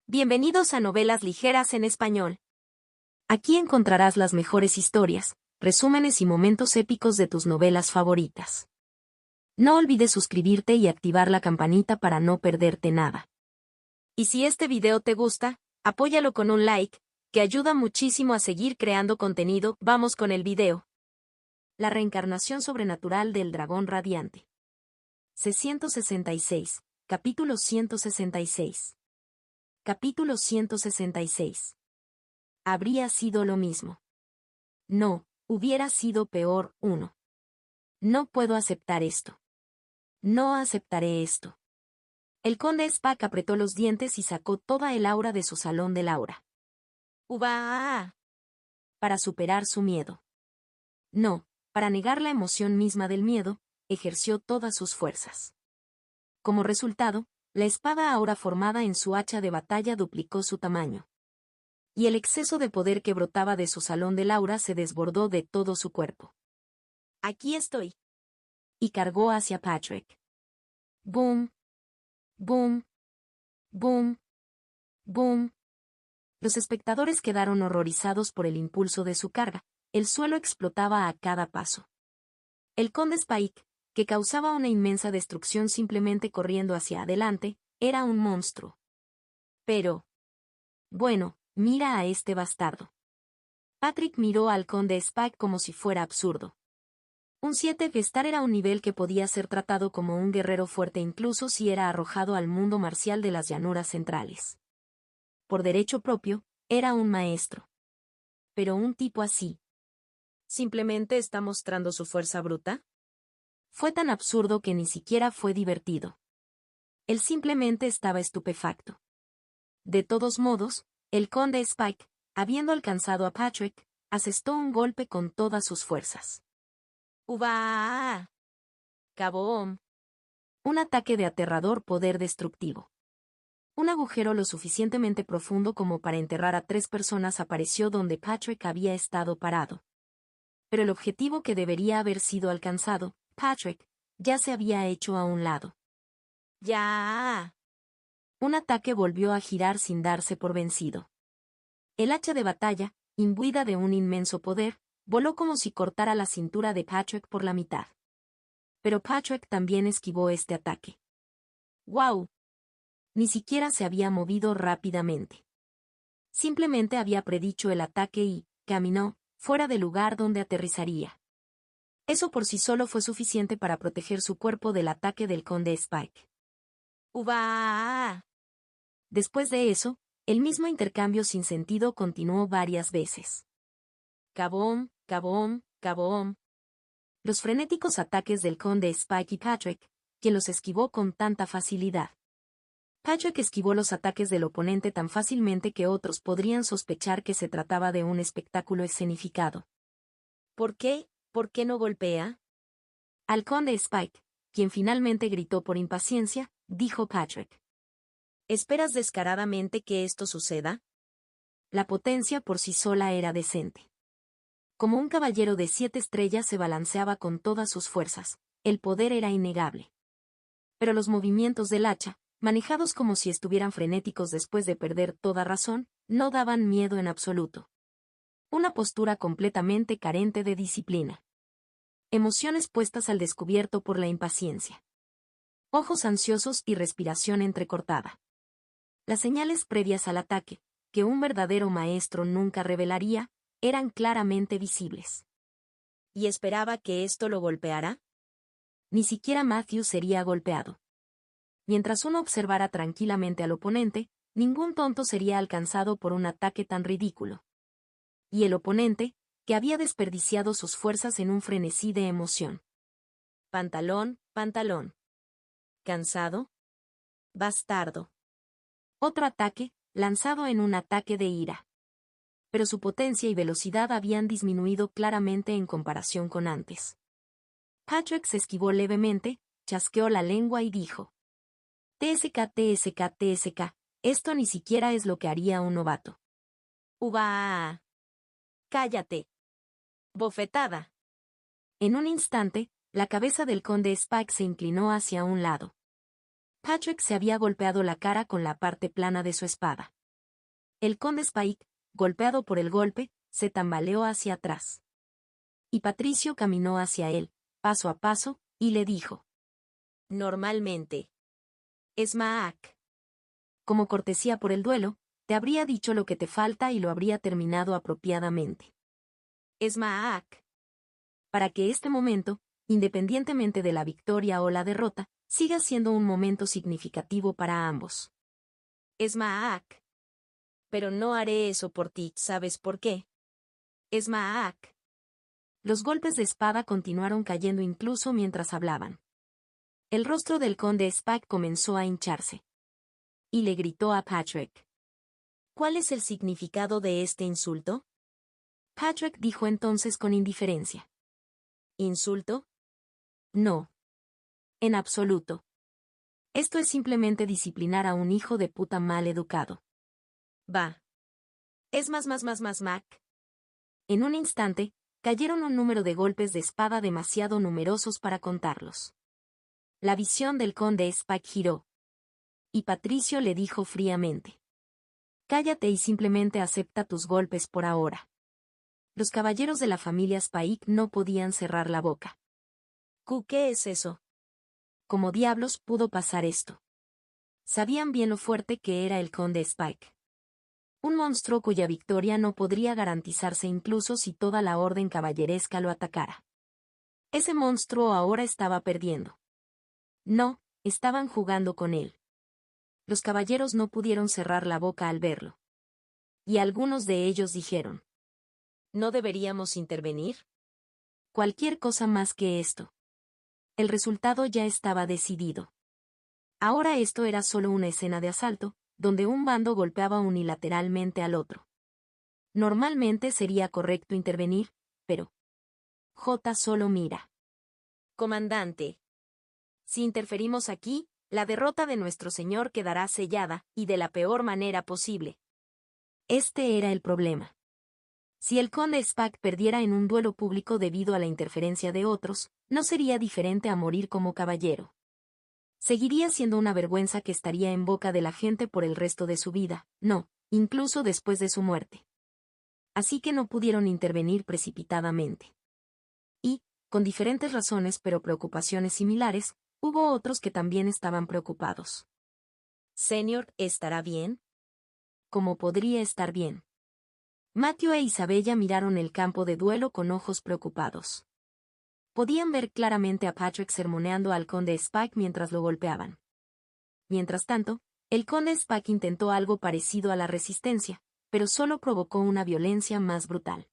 Bienvenidos a Novelas Ligeras en Español. Aquí encontrarás las mejores historias, resúmenes y momentos épicos de tus novelas favoritas. No olvides suscribirte y activar la campanita para no perderte nada. Y si este video te gusta, apóyalo con un like, que ayuda muchísimo a seguir creando contenido. Vamos con el video. La reencarnación sobrenatural del dragón radiante. C-166, capítulo 166. Capítulo 166. Habría sido lo mismo. No, hubiera sido peor. 1. No puedo aceptar esto. No aceptaré esto. El conde Spock apretó los dientes y sacó toda el aura de su salón del aura. ¡Uva! Para superar su miedo. No, para negar la emoción misma del miedo, ejerció todas sus fuerzas. Como resultado, la espada ahora formada en su hacha de batalla duplicó su tamaño. Y el exceso de poder que brotaba de su salón del aura se desbordó de todo su cuerpo. Aquí estoy. Y cargó hacia Patrick. Boom. Boom. Boom. Boom. Los espectadores quedaron horrorizados por el impulso de su carga. El suelo explotaba a cada paso. El conde Spike, que causaba una inmensa destrucción simplemente corriendo hacia adelante, era un monstruo. Pero... bueno, mira a este bastardo. Patrick miró al conde Spike como si fuera absurdo. Un 7 Gestar era un nivel que podía ser tratado como un guerrero fuerte incluso si era arrojado al mundo marcial de las llanuras centrales. Por derecho propio, era un maestro. Pero un tipo así. ¿Simplemente está mostrando su fuerza bruta? Fue tan absurdo que ni siquiera fue divertido. Él simplemente estaba estupefacto. De todos modos, el conde Spike, habiendo alcanzado a Patrick, asestó un golpe con todas sus fuerzas. ¡Uva! ¡Kaboom! Un ataque de aterrador poder destructivo. Un agujero lo suficientemente profundo como para enterrar a 3 personas apareció donde Patrick había estado parado. Pero el objetivo que debería haber sido alcanzado, Patrick, ya se había hecho a un lado. ¡Ya! Un ataque volvió a girar sin darse por vencido. El hacha de batalla, imbuida de un inmenso poder, voló como si cortara la cintura de Patrick por la mitad. Pero Patrick también esquivó este ataque. ¡Guau! Ni siquiera se había movido rápidamente. Simplemente había predicho el ataque y, caminó, fuera del lugar donde aterrizaría. Eso por sí solo fue suficiente para proteger su cuerpo del ataque del conde Spike. ¡Uva! Después de eso, el mismo intercambio sin sentido continuó varias veces. Kaboom, kaboom, kaboom. Los frenéticos ataques del conde Spike y Patrick, quien los esquivó con tanta facilidad. Patrick esquivó los ataques del oponente tan fácilmente que otros podrían sospechar que se trataba de un espectáculo escenificado. ¿Por qué? ¿Por qué no golpea? Al conde Spike, quien finalmente gritó por impaciencia, dijo Patrick. ¿Esperas descaradamente que esto suceda? La potencia por sí sola era decente. Como un caballero de 7 estrellas se balanceaba con todas sus fuerzas, el poder era innegable. Pero los movimientos del hacha, manejados como si estuvieran frenéticos después de perder toda razón, no daban miedo en absoluto. Una postura completamente carente de disciplina. Emociones puestas al descubierto por la impaciencia. Ojos ansiosos y respiración entrecortada. Las señales previas al ataque, que un verdadero maestro nunca revelaría, eran claramente visibles. ¿Y esperaba que esto lo golpeara? Ni siquiera Matthew sería golpeado. Mientras uno observara tranquilamente al oponente, ningún tonto sería alcanzado por un ataque tan ridículo. Y el oponente, que había desperdiciado sus fuerzas en un frenesí de emoción. Pantalón, pantalón. ¿Cansado? Bastardo. Otro ataque, lanzado en un ataque de ira. Pero su potencia y velocidad habían disminuido claramente en comparación con antes. Patrick se esquivó levemente, chasqueó la lengua y dijo: TSK, TSK, TSK, esto ni siquiera es lo que haría un novato. ¡Uva! ¡Cállate! ¡Bofetada! En un instante, la cabeza del conde Spike se inclinó hacia un lado. Patrick se había golpeado la cara con la parte plana de su espada. El conde Spike, golpeado por el golpe, se tambaleó hacia atrás. Y Patricio caminó hacia él, paso a paso, y le dijo: «Normalmente. Smack. Como cortesía por el duelo, te habría dicho lo que te falta y lo habría terminado apropiadamente. Smack. Para que este momento, independientemente de la victoria o la derrota, siga siendo un momento significativo para ambos. Smack. Pero no haré eso por ti, ¿sabes por qué? Smack». Los golpes de espada continuaron cayendo incluso mientras hablaban. El rostro del conde Spike comenzó a hincharse. Y le gritó a Patrick: «¿Cuál es el significado de este insulto?». Patrick dijo entonces con indiferencia: «¿Insulto? No. En absoluto. Esto es simplemente disciplinar a un hijo de puta mal educado». «Va. Es más, Mac». En un instante, cayeron un número de golpes de espada demasiado numerosos para contarlos. La visión del conde Spike giró. Y Patricio le dijo fríamente: «Cállate y simplemente acepta tus golpes por ahora». Los caballeros de la familia Spike no podían cerrar la boca. «¿Qué es eso? ¿Cómo diablos pudo pasar esto?». Sabían bien lo fuerte que era el conde Spike. Un monstruo cuya victoria no podría garantizarse incluso si toda la orden caballeresca lo atacara. Ese monstruo ahora estaba perdiendo. No, estaban jugando con él. Los caballeros no pudieron cerrar la boca al verlo. Y algunos de ellos dijeron: «¿No deberíamos intervenir?». Cualquier cosa más que esto. El resultado ya estaba decidido. Ahora esto era solo una escena de asalto, donde un bando golpeaba unilateralmente al otro. Normalmente sería correcto intervenir, pero J solo mira. «Comandante. Si interferimos aquí, la derrota de nuestro señor quedará sellada, y de la peor manera posible». Este era el problema. Si el conde Spike perdiera en un duelo público debido a la interferencia de otros, no sería diferente a morir como caballero. Seguiría siendo una vergüenza que estaría en boca de la gente por el resto de su vida, no, incluso después de su muerte. Así que no pudieron intervenir precipitadamente. Y, con diferentes razones pero preocupaciones similares, hubo otros que también estaban preocupados. «Señor, ¿estará bien?». «¿Cómo podría estar bien?». Matthew e Isabella miraron el campo de duelo con ojos preocupados. Podían ver claramente a Patrick sermoneando al conde Spike mientras lo golpeaban. Mientras tanto, el conde Spike intentó algo parecido a la resistencia, pero solo provocó una violencia más brutal.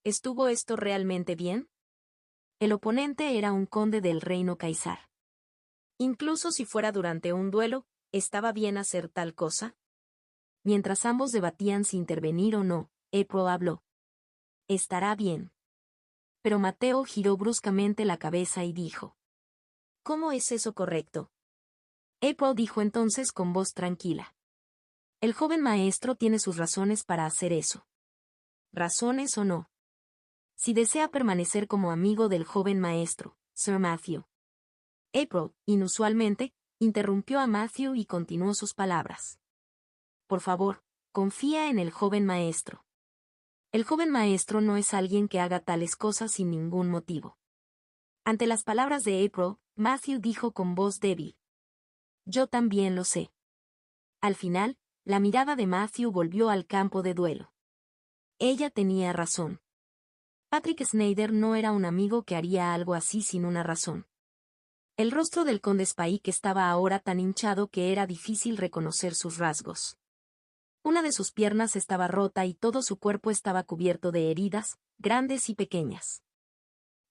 ¿Estuvo esto realmente bien? El oponente era un conde del reino Caesar. Incluso si fuera durante un duelo, ¿estaba bien hacer tal cosa? Mientras ambos debatían si intervenir o no, April habló. «Estará bien». Pero Mateo giró bruscamente la cabeza y dijo: «¿Cómo es eso correcto?». April dijo entonces con voz tranquila: «El joven maestro tiene sus razones para hacer eso». «¿Razones o no?». «Si desea permanecer como amigo del joven maestro, Sir Matthew». April, inusualmente, interrumpió a Matthew y continuó sus palabras. «Por favor, confía en el joven maestro. El joven maestro no es alguien que haga tales cosas sin ningún motivo». Ante las palabras de April, Matthew dijo con voz débil: «Yo también lo sé». Al final, la mirada de Matthew volvió al campo de duelo. Ella tenía razón. Patrick Snyder no era un amigo que haría algo así sin una razón. El rostro del conde Spike estaba ahora tan hinchado que era difícil reconocer sus rasgos. Una de sus piernas estaba rota y todo su cuerpo estaba cubierto de heridas, grandes y pequeñas.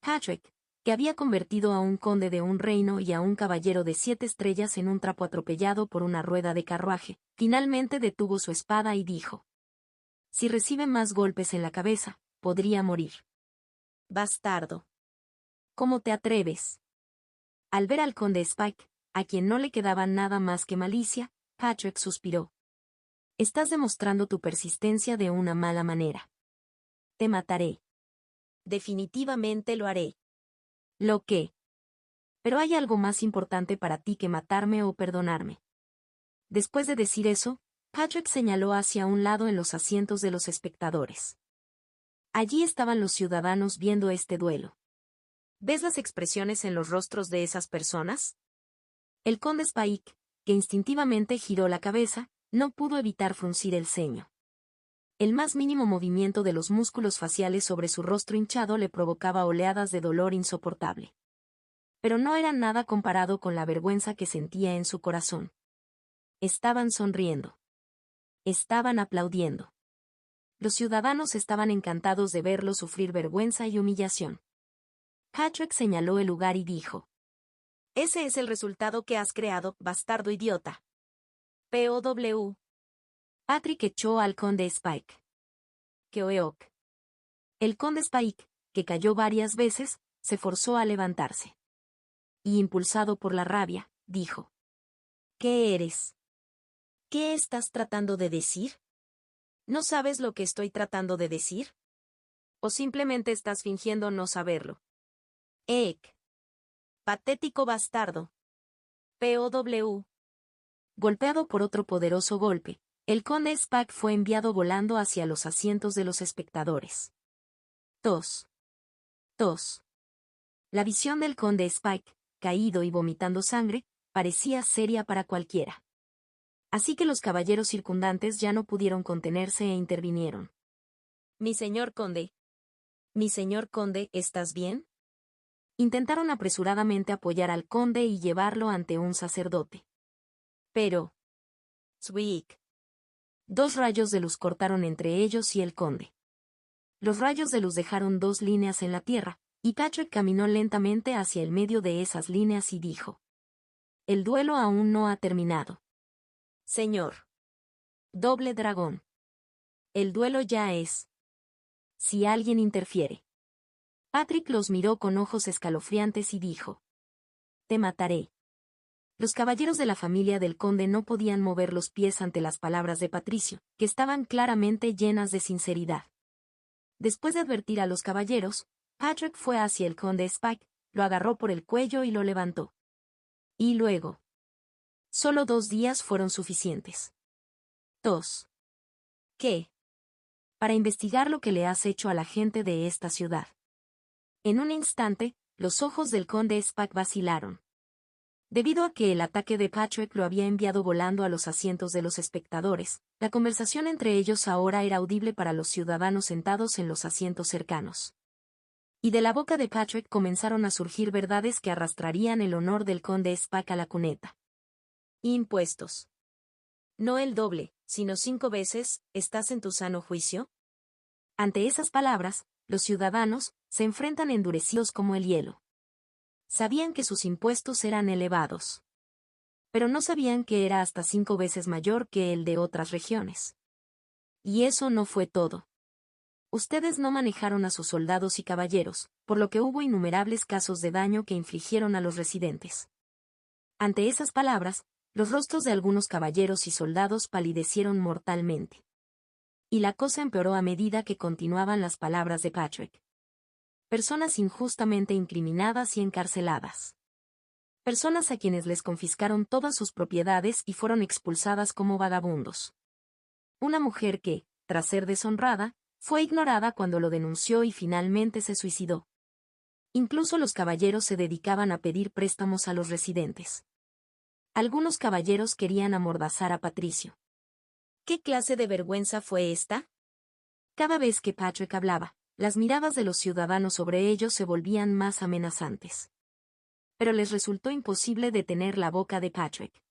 Patrick, que había convertido a un conde de un reino y a un caballero de 7 estrellas en un trapo atropellado por una rueda de carruaje, finalmente detuvo su espada y dijo: «Si recibe más golpes en la cabeza, podría morir». «Bastardo. ¿Cómo te atreves?». Al ver al conde Spike, a quien no le quedaba nada más que malicia, Patrick suspiró. «Estás demostrando tu persistencia de una mala manera». «Te mataré». «Definitivamente lo haré». «¿Lo qué?». «Pero hay algo más importante para ti que matarme o perdonarme». Después de decir eso, Patrick señaló hacia un lado en los asientos de los espectadores. Allí estaban los ciudadanos viendo este duelo. ¿Ves las expresiones en los rostros de esas personas? El conde Spike, que instintivamente giró la cabeza, no pudo evitar fruncir el ceño. El más mínimo movimiento de los músculos faciales sobre su rostro hinchado le provocaba oleadas de dolor insoportable. Pero no era nada comparado con la vergüenza que sentía en su corazón. Estaban sonriendo. Estaban aplaudiendo. Los ciudadanos estaban encantados de verlo sufrir vergüenza y humillación. Patrick señaló el lugar y dijo: «Ese es el resultado que has creado, bastardo idiota». POW. Patrick echó al conde Spike. Keoeok. El conde Spike, que cayó varias veces, se forzó a levantarse. Y impulsado por la rabia, dijo: «¿Qué eres? ¿Qué estás tratando de decir? ¿No sabes lo que estoy tratando de decir? ¿O simplemente estás fingiendo no saberlo?» Eek. Patético bastardo. POW. Golpeado por otro poderoso golpe, el conde Spike fue enviado volando hacia los asientos de los espectadores. Tos. Tos. La visión del conde Spike, caído y vomitando sangre, parecía seria para cualquiera. Así que los caballeros circundantes ya no pudieron contenerse e intervinieron. «Mi señor conde. Mi señor conde, ¿estás bien?» Intentaron apresuradamente apoyar al conde y llevarlo ante un sacerdote. Pero... Zwick. Dos rayos de luz cortaron entre ellos y el conde. Los rayos de luz dejaron dos líneas en la tierra, y Patrick caminó lentamente hacia el medio de esas líneas y dijo: «El duelo aún no ha terminado. Señor. Doble dragón. El duelo ya es. Si alguien interfiere». Patrick los miró con ojos escalofriantes y dijo: «Te mataré». Los caballeros de la familia del conde no podían mover los pies ante las palabras de Patricio, que estaban claramente llenas de sinceridad. Después de advertir a los caballeros, Patrick fue hacia el conde Spike, lo agarró por el cuello y lo levantó. Y luego. Solo 2 días fueron suficientes. Tos. ¿Qué? Para investigar lo que le has hecho a la gente de esta ciudad. En un instante, los ojos del conde Spike vacilaron. Debido a que el ataque de Patrick lo había enviado volando a los asientos de los espectadores, la conversación entre ellos ahora era audible para los ciudadanos sentados en los asientos cercanos. Y de la boca de Patrick comenzaron a surgir verdades que arrastrarían el honor del conde Spike a la cuneta. «Impuestos. No el doble, sino 5 veces, ¿estás en tu sano juicio?» Ante esas palabras, los ciudadanos se enfrentan endurecidos como el hielo. Sabían que sus impuestos eran elevados. Pero no sabían que era hasta 5 veces mayor que el de otras regiones. Y eso no fue todo. Ustedes no manejaron a sus soldados y caballeros, por lo que hubo innumerables casos de daño que infligieron a los residentes. Ante esas palabras, los rostros de algunos caballeros y soldados palidecieron mortalmente. Y la cosa empeoró a medida que continuaban las palabras de Patrick. Personas injustamente incriminadas y encarceladas. Personas a quienes les confiscaron todas sus propiedades y fueron expulsadas como vagabundos. Una mujer que, tras ser deshonrada, fue ignorada cuando lo denunció y finalmente se suicidó. Incluso los caballeros se dedicaban a pedir préstamos a los residentes. Algunos caballeros querían amordazar a Patricio. ¿Qué clase de vergüenza fue esta? Cada vez que Patrick hablaba, las miradas de los ciudadanos sobre ellos se volvían más amenazantes. Pero les resultó imposible detener la boca de Patrick.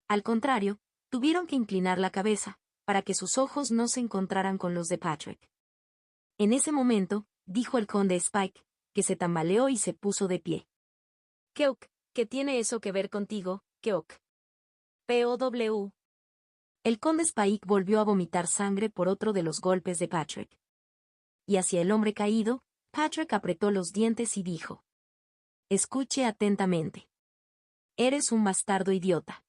Al contrario, tuvieron que inclinar la cabeza, para que sus ojos no se encontraran con los de Patrick. En ese momento, dijo el conde Spike, que se tambaleó y se puso de pie. «Keok, ¿qué tiene eso que ver contigo, Keok?» POW. El conde Spike volvió a vomitar sangre por otro de los golpes de Patrick. Y hacia el hombre caído, Patrick apretó los dientes y dijo: «Escuche atentamente. Eres un bastardo idiota.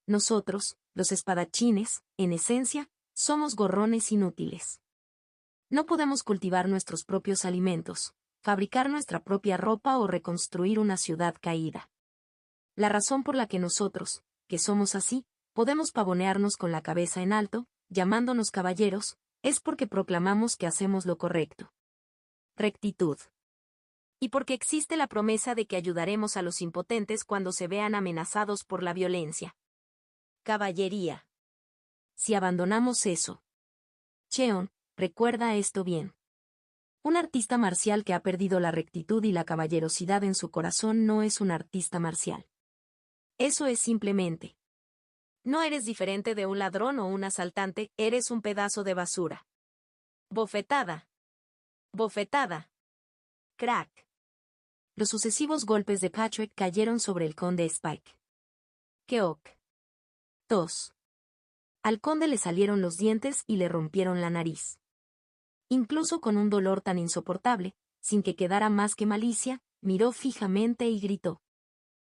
Nosotros, los espadachines, en esencia, somos gorrones inútiles. No podemos cultivar nuestros propios alimentos, fabricar nuestra propia ropa o reconstruir una ciudad caída. La razón por la que nosotros, que somos así, podemos pavonearnos con la cabeza en alto, llamándonos caballeros, es porque proclamamos que hacemos lo correcto. Rectitud. Y porque existe la promesa de que ayudaremos a los impotentes cuando se vean amenazados por la violencia. Caballería. Si abandonamos eso. Cheon, recuerda esto bien. Un artista marcial que ha perdido la rectitud y la caballerosidad en su corazón no es un artista marcial. Eso es simplemente. No eres diferente de un ladrón o un asaltante, eres un pedazo de basura. Bofetada. Bofetada. Crack. Los sucesivos golpes de Patrick cayeron sobre el conde Spike. Keok. Tos. Al conde le salieron los dientes y le rompieron la nariz. Incluso con un dolor tan insoportable, sin que quedara más que malicia, miró fijamente y gritó.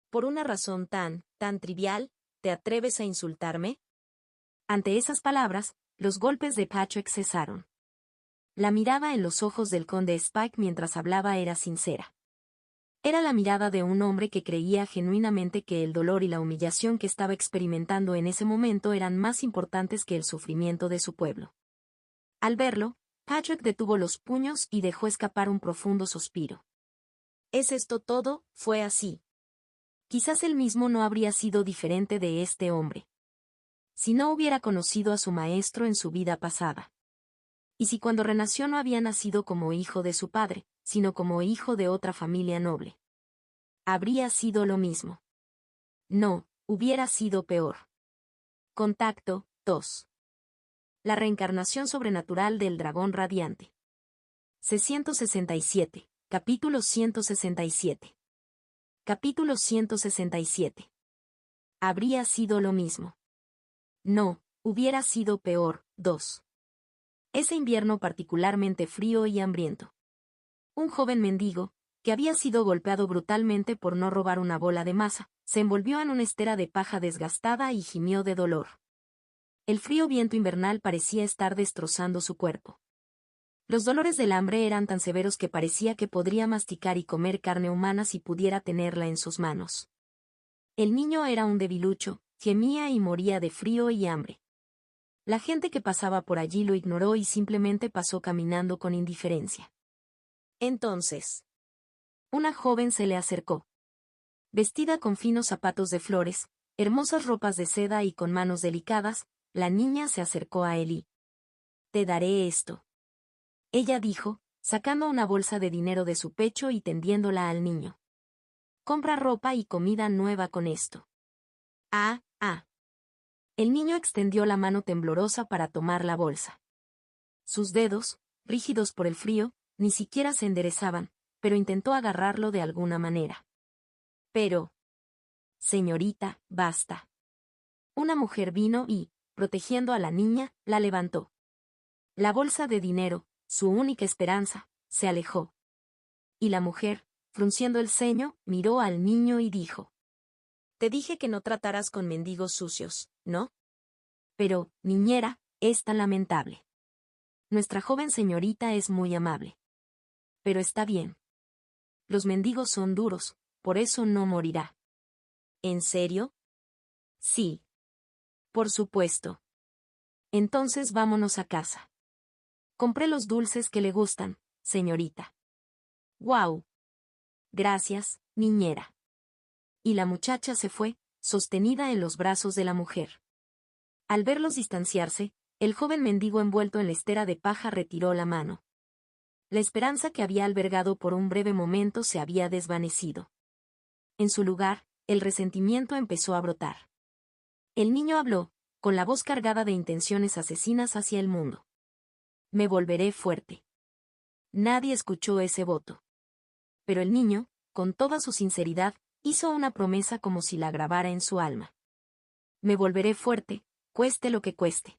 Por una razón tan trivial, ¿te atreves a insultarme? Ante esas palabras, los golpes de Patrick cesaron. La mirada en los ojos del conde Spike mientras hablaba era sincera. Era la mirada de un hombre que creía genuinamente que el dolor y la humillación que estaba experimentando en ese momento eran más importantes que el sufrimiento de su pueblo. Al verlo, Patrick detuvo los puños y dejó escapar un profundo suspiro. ¿Es esto todo? Fue así. Quizás él mismo no habría sido diferente de este hombre. Si no hubiera conocido a su maestro en su vida pasada. Y si cuando renació no había nacido como hijo de su padre, sino como hijo de otra familia noble. Habría sido lo mismo. No, hubiera sido peor. Contacto 2. La reencarnación sobrenatural del dragón radiante. 167. Capítulo 167. Capítulo 167. Habría sido lo mismo. No, hubiera sido peor. 2. Ese invierno particularmente frío y hambriento. Un joven mendigo, que había sido golpeado brutalmente por no robar una bola de masa, se envolvió en una estera de paja desgastada y gimió de dolor. El frío viento invernal parecía estar destrozando su cuerpo. Los dolores del hambre eran tan severos que parecía que podría masticar y comer carne humana si pudiera tenerla en sus manos. El niño era un debilucho, gemía y moría de frío y hambre. La gente que pasaba por allí lo ignoró y simplemente pasó caminando con indiferencia. Entonces, una joven se le acercó. Vestida con finos zapatos de flores, hermosas ropas de seda y con manos delicadas, la niña se acercó a él y... «Te daré esto», ella dijo, sacando una bolsa de dinero de su pecho y tendiéndola al niño. «Compra ropa y comida nueva con esto». «Ah, ah». El niño extendió la mano temblorosa para tomar la bolsa. Sus dedos, rígidos por el frío, ni siquiera se enderezaban, pero intentó agarrarlo de alguna manera. Pero... «Señorita, basta». Una mujer vino y, protegiendo a la niña, la levantó. La bolsa de dinero, su única esperanza, se alejó. Y la mujer, frunciendo el ceño, miró al niño y dijo: «Te dije que no trataras con mendigos sucios, ¿no? Pero, niñera, es tan lamentable. Nuestra joven señorita es muy amable. Pero está bien. Los mendigos son duros, por eso no morirá». «¿En serio?» «Sí. Por supuesto. Entonces vámonos a casa. Compré los dulces que le gustan, señorita». «Guau. Gracias, niñera». Y la muchacha se fue, sostenida en los brazos de la mujer. Al verlos distanciarse, el joven mendigo envuelto en la estera de paja retiró la mano. La esperanza que había albergado por un breve momento se había desvanecido. En su lugar, el resentimiento empezó a brotar. El niño habló, con la voz cargada de intenciones asesinas hacia el mundo. «Me volveré fuerte». Nadie escuchó ese voto. Pero el niño, con toda su sinceridad, hizo una promesa como si la grabara en su alma. «Me volveré fuerte, cueste lo que cueste.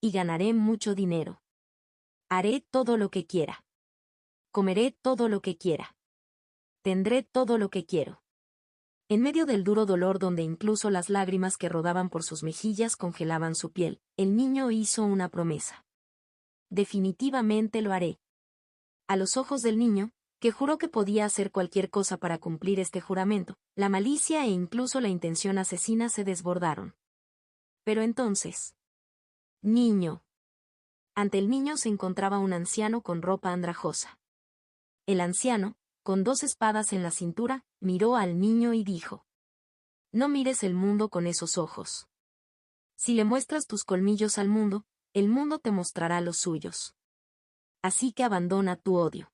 Y ganaré mucho dinero. Haré todo lo que quiera. Comeré todo lo que quiera. Tendré todo lo que quiero». En medio del duro dolor donde incluso las lágrimas que rodaban por sus mejillas congelaban su piel, el niño hizo una promesa. «Definitivamente lo haré». A los ojos del niño, que juró que podía hacer cualquier cosa para cumplir este juramento, la malicia e incluso la intención asesina se desbordaron. Pero entonces... Niño. Ante el niño se encontraba un anciano con ropa andrajosa. El anciano, con 2 espadas en la cintura, miró al niño y dijo: No mires el mundo con esos ojos. Si le muestras tus colmillos al mundo, el mundo te mostrará los suyos. Así que abandona tu odio.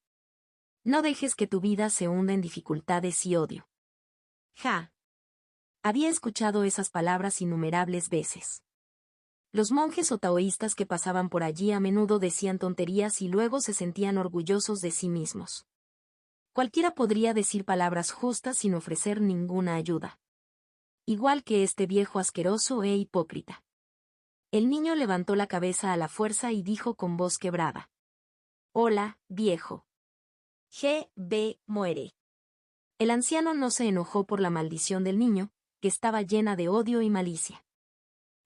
No dejes que tu vida se hunda en dificultades y odio. Ja. Había escuchado esas palabras innumerables veces. Los monjes o taoístas que pasaban por allí a menudo decían tonterías y luego se sentían orgullosos de sí mismos. Cualquiera podría decir palabras justas sin ofrecer ninguna ayuda. Igual que este viejo asqueroso e hipócrita. El niño levantó la cabeza a la fuerza y dijo con voz quebrada: Hola, viejo. G.B. muere. El anciano no se enojó por la maldición del niño, que estaba llena de odio y malicia.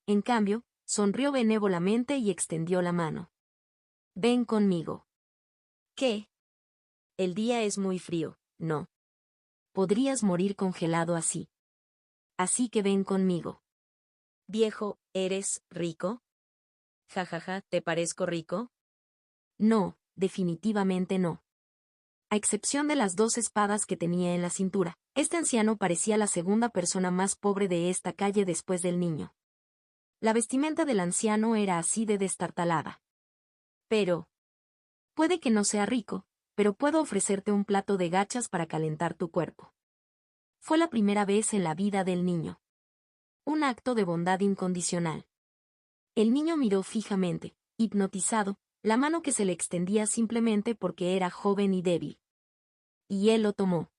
En cambio, sonrió benévolamente y extendió la mano. Ven conmigo. ¿Qué? El día es muy frío, ¿no? Podrías morir congelado así. Así que ven conmigo. Viejo, ¿eres rico? Jajaja, ¿te parezco rico? No, definitivamente no. A excepción de las 2 espadas que tenía en la cintura, este anciano parecía la segunda persona más pobre de esta calle después del niño. La vestimenta del anciano era así de destartalada. Pero... Puede que no sea rico, pero puedo ofrecerte un plato de gachas para calentar tu cuerpo. Fue la primera vez en la vida del niño. Un acto de bondad incondicional. El niño miró fijamente, hipnotizado, la mano que se le extendía simplemente porque era joven y débil. Y él lo tomó.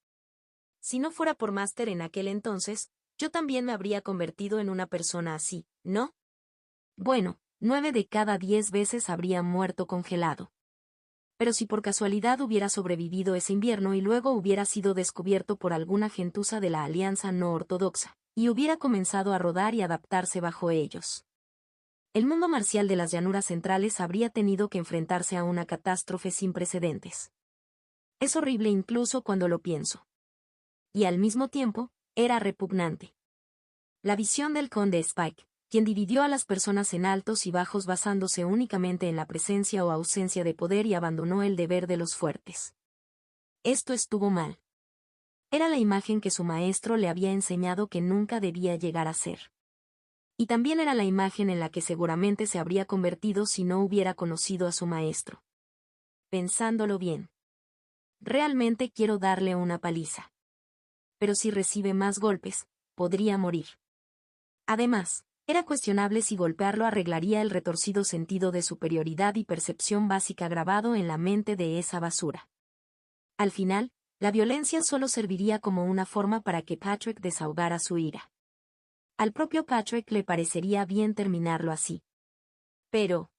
Si no fuera por Máster en aquel entonces, yo también me habría convertido en una persona así, ¿no? Bueno, 9 de cada 10 veces habría muerto congelado. Pero si por casualidad hubiera sobrevivido ese invierno y luego hubiera sido descubierto por alguna gentuza de la Alianza No Ortodoxa, y hubiera comenzado a rodar y adaptarse bajo ellos. El mundo marcial de las llanuras centrales habría tenido que enfrentarse a una catástrofe sin precedentes. Es horrible incluso cuando lo pienso. Y al mismo tiempo, era repugnante. La visión del conde Spike, quien dividió a las personas en altos y bajos basándose únicamente en la presencia o ausencia de poder y abandonó el deber de los fuertes. Esto estuvo mal. Era la imagen que su maestro le había enseñado que nunca debía llegar a ser. Y también era la imagen en la que seguramente se habría convertido si no hubiera conocido a su maestro. Pensándolo bien. Realmente quiero darle una paliza. Pero si recibe más golpes, podría morir. Además, era cuestionable si golpearlo arreglaría el retorcido sentido de superioridad y percepción básica grabado en la mente de esa basura. Al final, la violencia solo serviría como una forma para que Patrick desahogara su ira. Al propio Patrick le parecería bien terminarlo así. Pero...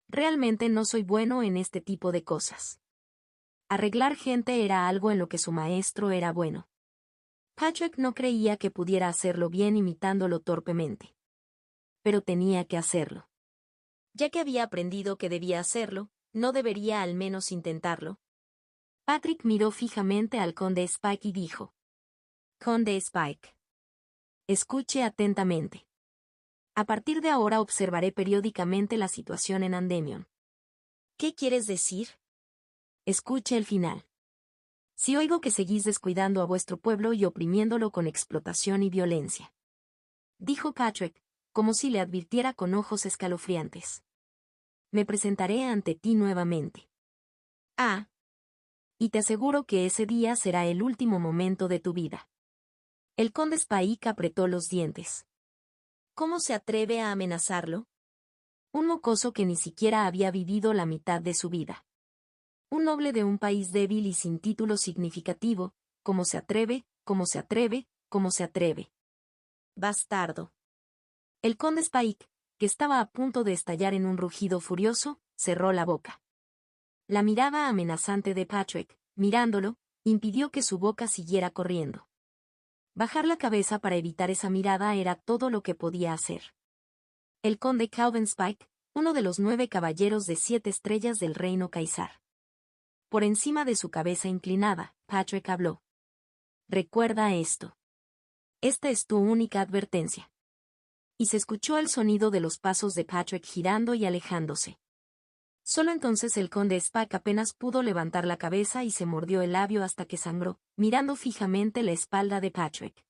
realmente no soy bueno en este tipo de cosas. Arreglar gente era algo en lo que su maestro era bueno. Patrick no creía que pudiera hacerlo bien imitándolo torpemente. Pero tenía que hacerlo. Ya que había aprendido que debía hacerlo, ¿no debería al menos intentarlo? Patrick miró fijamente al conde Spike y dijo: Conde Spike. Escuche atentamente. A partir de ahora observaré periódicamente la situación en Andemion. ¿Qué quieres decir? Escuche el final. Si oigo que seguís descuidando a vuestro pueblo y oprimiéndolo con explotación y violencia. Dijo Patrick, como si le advirtiera con ojos escalofriantes. Me presentaré ante ti nuevamente. Y te aseguro que ese día será el último momento de tu vida. El conde Spike apretó los dientes. ¿Cómo se atreve a amenazarlo? Un mocoso que ni siquiera había vivido la mitad de su vida. Un noble de un país débil y sin título significativo, ¿cómo se atreve, cómo se atreve, cómo se atreve? Bastardo. El conde Spike, que estaba a punto de estallar en un rugido furioso, cerró la boca. La mirada amenazante de Patrick, mirándolo, impidió que su boca siguiera corriendo. Bajar la cabeza para evitar esa mirada era todo lo que podía hacer. El conde Calvin Spike, uno de los 9 caballeros de 7 estrellas del reino Caesar. Por encima de su cabeza inclinada, Patrick habló. Recuerda esto. Esta es tu única advertencia. Y se escuchó el sonido de los pasos de Patrick girando y alejándose. Solo entonces el conde Spike apenas pudo levantar la cabeza y se mordió el labio hasta que sangró, mirando fijamente la espalda de Patrick.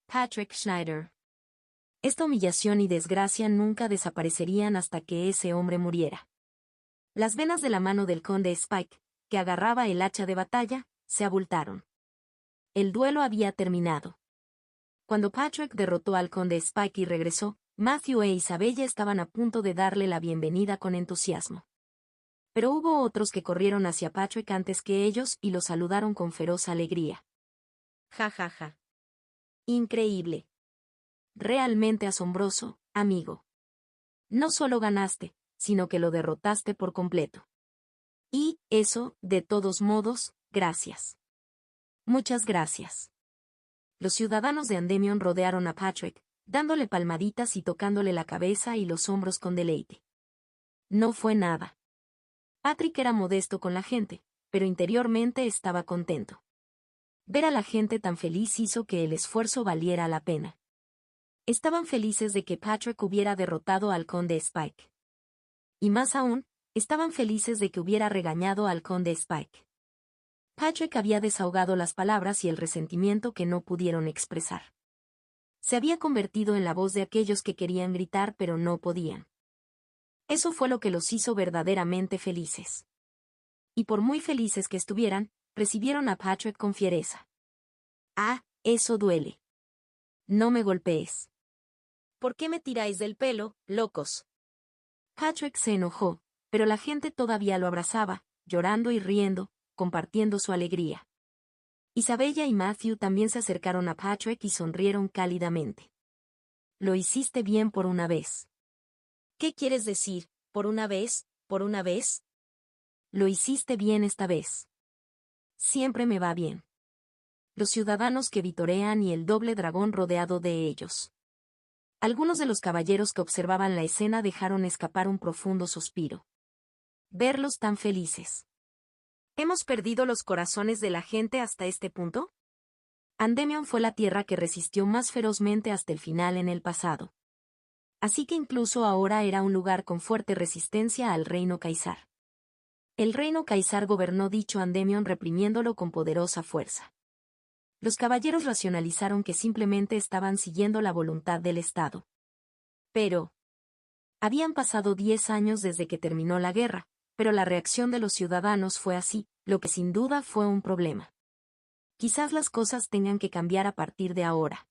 Patrick Schneider. Esta humillación y desgracia nunca desaparecerían hasta que ese hombre muriera. Las venas de la mano del conde Spike, que agarraba el hacha de batalla, se abultaron. El duelo había terminado. Cuando Patrick derrotó al conde Spike y regresó, Matthew e Isabella estaban a punto de darle la bienvenida con entusiasmo. Pero hubo otros que corrieron hacia Patrick antes que ellos y lo saludaron con feroz alegría. Ja ja ja. Increíble. Realmente asombroso, amigo. No solo ganaste, sino que lo derrotaste por completo. Y, eso, de todos modos, gracias. Muchas gracias. Los ciudadanos de Andemion rodearon a Patrick, dándole palmaditas y tocándole la cabeza y los hombros con deleite. No fue nada. Patrick era modesto con la gente, pero interiormente estaba contento. Ver a la gente tan feliz hizo que el esfuerzo valiera la pena. Estaban felices de que Patrick hubiera derrotado al conde Spike. Y más aún, estaban felices de que hubiera regañado al conde Spike. Patrick había desahogado las palabras y el resentimiento que no pudieron expresar. Se había convertido en la voz de aquellos que querían gritar pero no podían. Eso fue lo que los hizo verdaderamente felices. Y por muy felices que estuvieran, recibieron a Patrick con fiereza. Ah, eso duele. No me golpees. ¿Por qué me tiráis del pelo, locos? Patrick se enojó, pero la gente todavía lo abrazaba, llorando y riendo, compartiendo su alegría. Isabella y Matthew también se acercaron a Patrick y sonrieron cálidamente. Lo hiciste bien por una vez. ¿Qué quieres decir, por una vez, por una vez? Lo hiciste bien esta vez. Siempre me va bien. Los ciudadanos que vitorean y el doble dragón rodeado de ellos. Algunos de los caballeros que observaban la escena dejaron escapar un profundo suspiro. Verlos tan felices. ¿Hemos perdido los corazones de la gente hasta este punto? Andemion fue la tierra que resistió más ferozmente hasta el final en el pasado. Así que incluso ahora era un lugar con fuerte resistencia al reino Caesar. El reino Caesar gobernó dicho Andemion reprimiéndolo con poderosa fuerza. Los caballeros racionalizaron que simplemente estaban siguiendo la voluntad del Estado. Pero habían pasado 10 años desde que terminó la guerra, pero la reacción de los ciudadanos fue así, lo que sin duda fue un problema. Quizás las cosas tengan que cambiar a partir de ahora.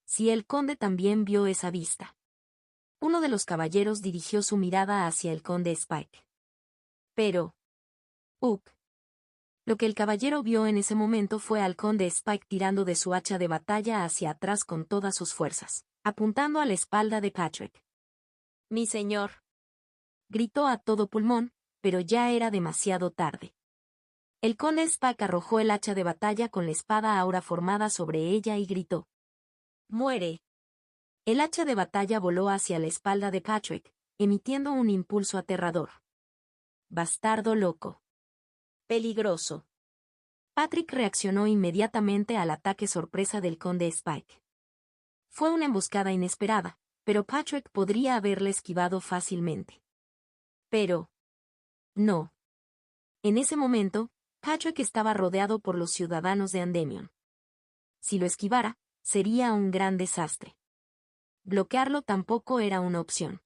Si el conde también vio esa vista. Uno de los caballeros dirigió su mirada hacia el conde Spike. Pero, lo que el caballero vio en ese momento fue al conde Spike tirando de su hacha de batalla hacia atrás con todas sus fuerzas, apuntando a la espalda de Patrick. «Mi señor», gritó a todo pulmón, pero ya era demasiado tarde. El conde Spike arrojó el hacha de batalla con la espada ahora formada sobre ella y gritó. «¡Muere!». El hacha de batalla voló hacia la espalda de Patrick, emitiendo un impulso aterrador. «Bastardo loco. Peligroso». Patrick reaccionó inmediatamente al ataque sorpresa del conde Spike. Fue una emboscada inesperada, pero Patrick podría haberla esquivado fácilmente. Pero no. En ese momento, Patrick estaba rodeado por los ciudadanos de Andemion. Si lo esquivara, sería un gran desastre. Bloquearlo tampoco era una opción.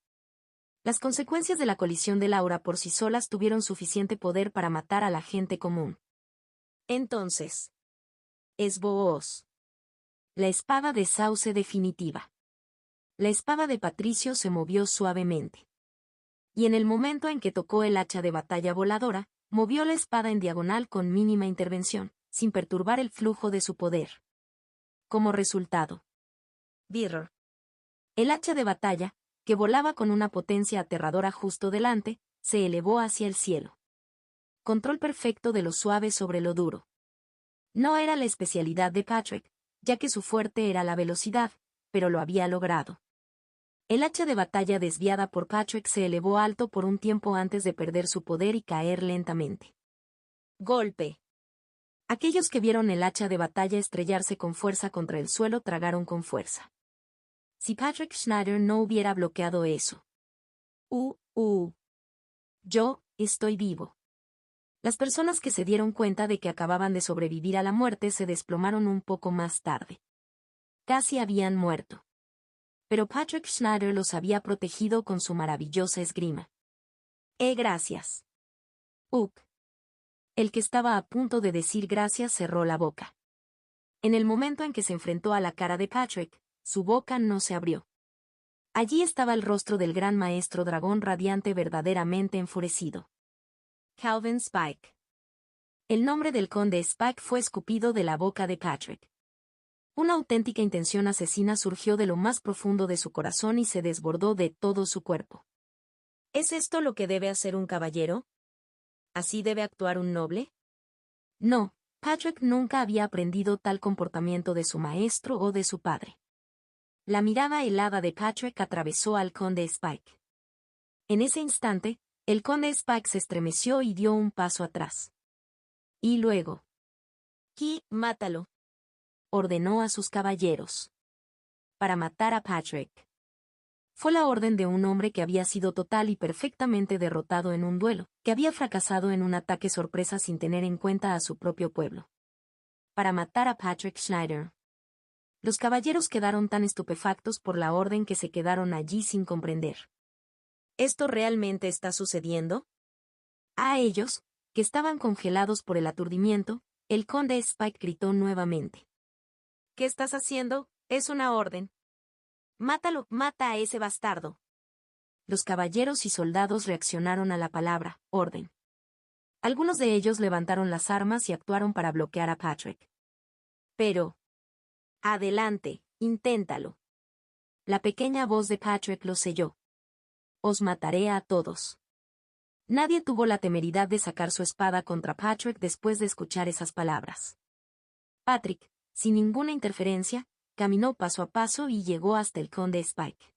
Las consecuencias de la colisión de Laura por sí solas tuvieron suficiente poder para matar a la gente común. Entonces, esboos. La espada de sauce definitiva. La espada de Patricio se movió suavemente. Y en el momento en que tocó el hacha de batalla voladora, movió la espada en diagonal con mínima intervención, sin perturbar el flujo de su poder. Como resultado, Birr. El hacha de batalla, que volaba con una potencia aterradora justo delante, se elevó hacia el cielo. Control perfecto de lo suave sobre lo duro. No era la especialidad de Patrick, ya que su fuerte era la velocidad, pero lo había logrado. El hacha de batalla desviada por Patrick se elevó alto por un tiempo antes de perder su poder y caer lentamente. Golpe. Aquellos que vieron el hacha de batalla estrellarse con fuerza contra el suelo tragaron con fuerza. Si Patrick Schneider no hubiera bloqueado eso. Yo, estoy vivo. Las personas que se dieron cuenta de que acababan de sobrevivir a la muerte se desplomaron un poco más tarde. Casi habían muerto. Pero Patrick Schneider los había protegido con su maravillosa esgrima. Gracias. El que estaba a punto de decir gracias cerró la boca. En el momento en que se enfrentó a la cara de Patrick, su boca no se abrió. Allí estaba el rostro del gran maestro dragón radiante verdaderamente enfurecido. Calvin Spike. El nombre del conde Spike fue escupido de la boca de Patrick. Una auténtica intención asesina surgió de lo más profundo de su corazón y se desbordó de todo su cuerpo. ¿Es esto lo que debe hacer un caballero? ¿Así debe actuar un noble? No, Patrick nunca había aprendido tal comportamiento de su maestro o de su padre. La mirada helada de Patrick atravesó al conde Spike. En ese instante, el conde Spike se estremeció y dio un paso atrás. Y luego. Mátalo. Ordenó a sus caballeros. Para matar a Patrick. Fue la orden de un hombre que había sido total y perfectamente derrotado en un duelo, que había fracasado en un ataque sorpresa sin tener en cuenta a su propio pueblo. Para matar a Patrick Schneider. Los caballeros quedaron tan estupefactos por la orden que se quedaron allí sin comprender. ¿Esto realmente está sucediendo? A ellos, que estaban congelados por el aturdimiento, el conde Spike gritó nuevamente. ¿Qué estás haciendo? Es una orden. Mátalo, mata a ese bastardo. Los caballeros y soldados reaccionaron a la palabra, orden. Algunos de ellos levantaron las armas y actuaron para bloquear a Patrick. Pero. Adelante, inténtalo. La pequeña voz de Patrick lo selló. Os mataré a todos. Nadie tuvo la temeridad de sacar su espada contra Patrick después de escuchar esas palabras. Patrick, sin ninguna interferencia, caminó paso a paso y llegó hasta el conde Spike.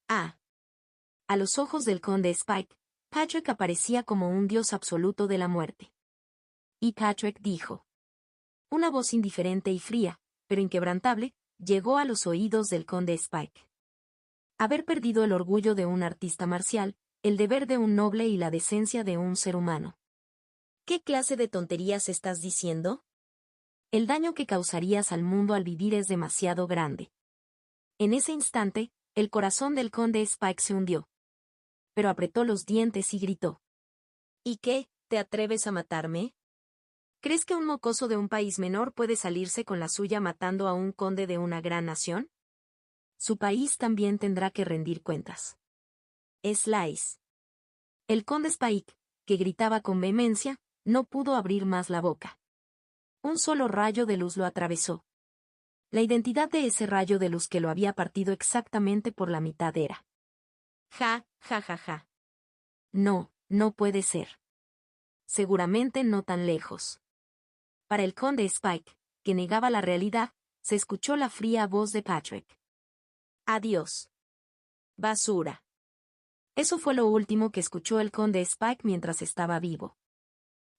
A los ojos del conde Spike, Patrick aparecía como un dios absoluto de la muerte. Y Patrick dijo. Una voz indiferente y fría, pero inquebrantable, llegó a los oídos del conde Spike. Haber perdido el orgullo de un artista marcial, el deber de un noble y la decencia de un ser humano. ¿Qué clase de tonterías estás diciendo? El daño que causarías al mundo al vivir es demasiado grande. En ese instante, el corazón del conde Spike se hundió. Pero apretó los dientes y gritó. ¿Y qué? ¿Te atreves a matarme? ¿Crees que un mocoso de un país menor puede salirse con la suya matando a un conde de una gran nación? Su país también tendrá que rendir cuentas. Slice. El conde Spike, que gritaba con vehemencia, no pudo abrir más la boca. Un solo rayo de luz lo atravesó. La identidad de ese rayo de luz que lo había partido exactamente por la mitad era. Ja. No, no puede ser. Seguramente no tan lejos. Para el conde Spike, que negaba la realidad, se escuchó la fría voz de Patrick. Adiós. Basura. Eso fue lo último que escuchó el conde Spike mientras estaba vivo.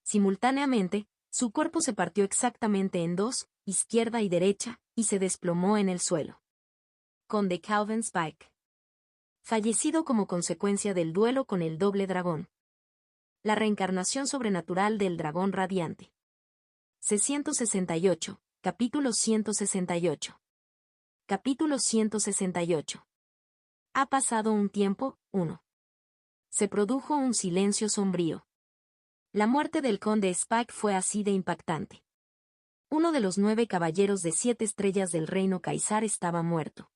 Simultáneamente, su cuerpo se partió exactamente en dos, izquierda y derecha, y se desplomó en el suelo. Conde Calvin Spike. Fallecido como consecuencia del duelo con el doble dragón. La reencarnación sobrenatural del dragón radiante. C-168, capítulo 168. Capítulo 168. Ha pasado un tiempo, 1. Se produjo un silencio sombrío. La muerte del conde Spike fue así de impactante. Uno de los 9 caballeros de 7 estrellas del reino Caesar estaba muerto.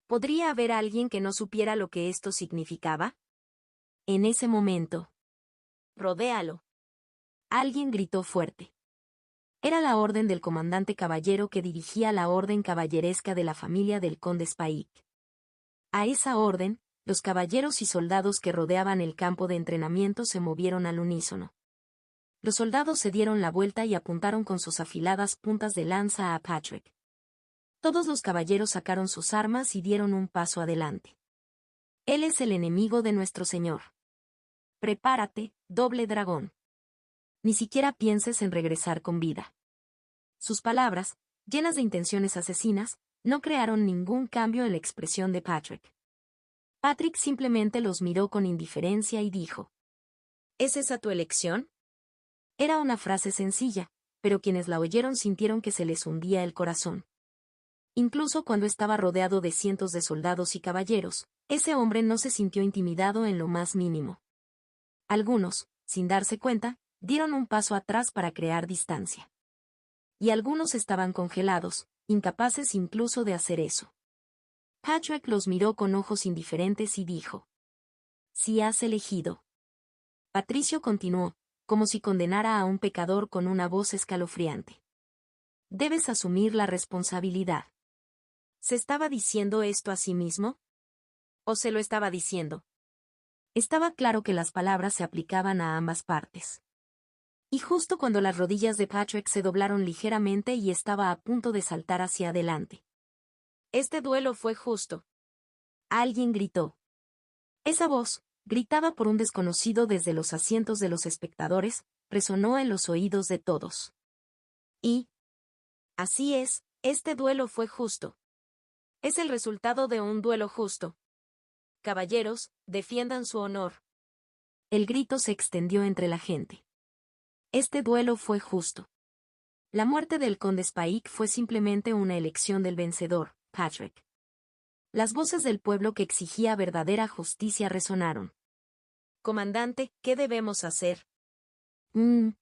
¿Podría haber alguien que no supiera lo que esto significaba? En ese momento. Rodéalo. Alguien gritó fuerte. Era la orden del comandante caballero que dirigía la orden caballeresca de la familia del conde Spike. A esa orden, los caballeros y soldados que rodeaban el campo de entrenamiento se movieron al unísono. Los soldados se dieron la vuelta y apuntaron con sus afiladas puntas de lanza a Patrick. Todos los caballeros sacaron sus armas y dieron un paso adelante. Él es el enemigo de nuestro señor. Prepárate, doble dragón. Ni siquiera pienses en regresar con vida. Sus palabras, llenas de intenciones asesinas, No crearon ningún cambio en la expresión de Patrick. Patrick simplemente los miró con indiferencia y dijo: ¿Es esa tu elección? Era una frase sencilla, pero quienes la oyeron sintieron que se les hundía el corazón. Incluso cuando estaba rodeado de cientos de soldados y caballeros, ese hombre no se sintió intimidado en lo más mínimo. Algunos, sin darse cuenta, dieron un paso atrás para crear distancia. Y algunos estaban congelados, incapaces incluso de hacer eso. Patrick los miró con ojos indiferentes y dijo: «Si has elegido». Patricio continuó, como si condenara a un pecador con una voz escalofriante: «Debes asumir la responsabilidad». ¿Se estaba diciendo esto a sí mismo? ¿O se lo estaba diciendo? Estaba claro que las palabras se aplicaban a ambas partes. Y justo cuando las rodillas de Patrick se doblaron ligeramente y estaba a punto de saltar hacia adelante. «Este duelo fue justo». Alguien gritó. Esa voz, gritada por un desconocido desde los asientos de los espectadores, resonó en los oídos de todos. Y, así es, este duelo fue justo. Es el resultado de un duelo justo. Caballeros, defiendan su honor. El grito se extendió entre la gente. Este duelo fue justo. La muerte del conde Spike fue simplemente una elección del vencedor, Patrick. Las voces del pueblo que exigía verdadera justicia resonaron. «Comandante, ¿qué debemos hacer?» Un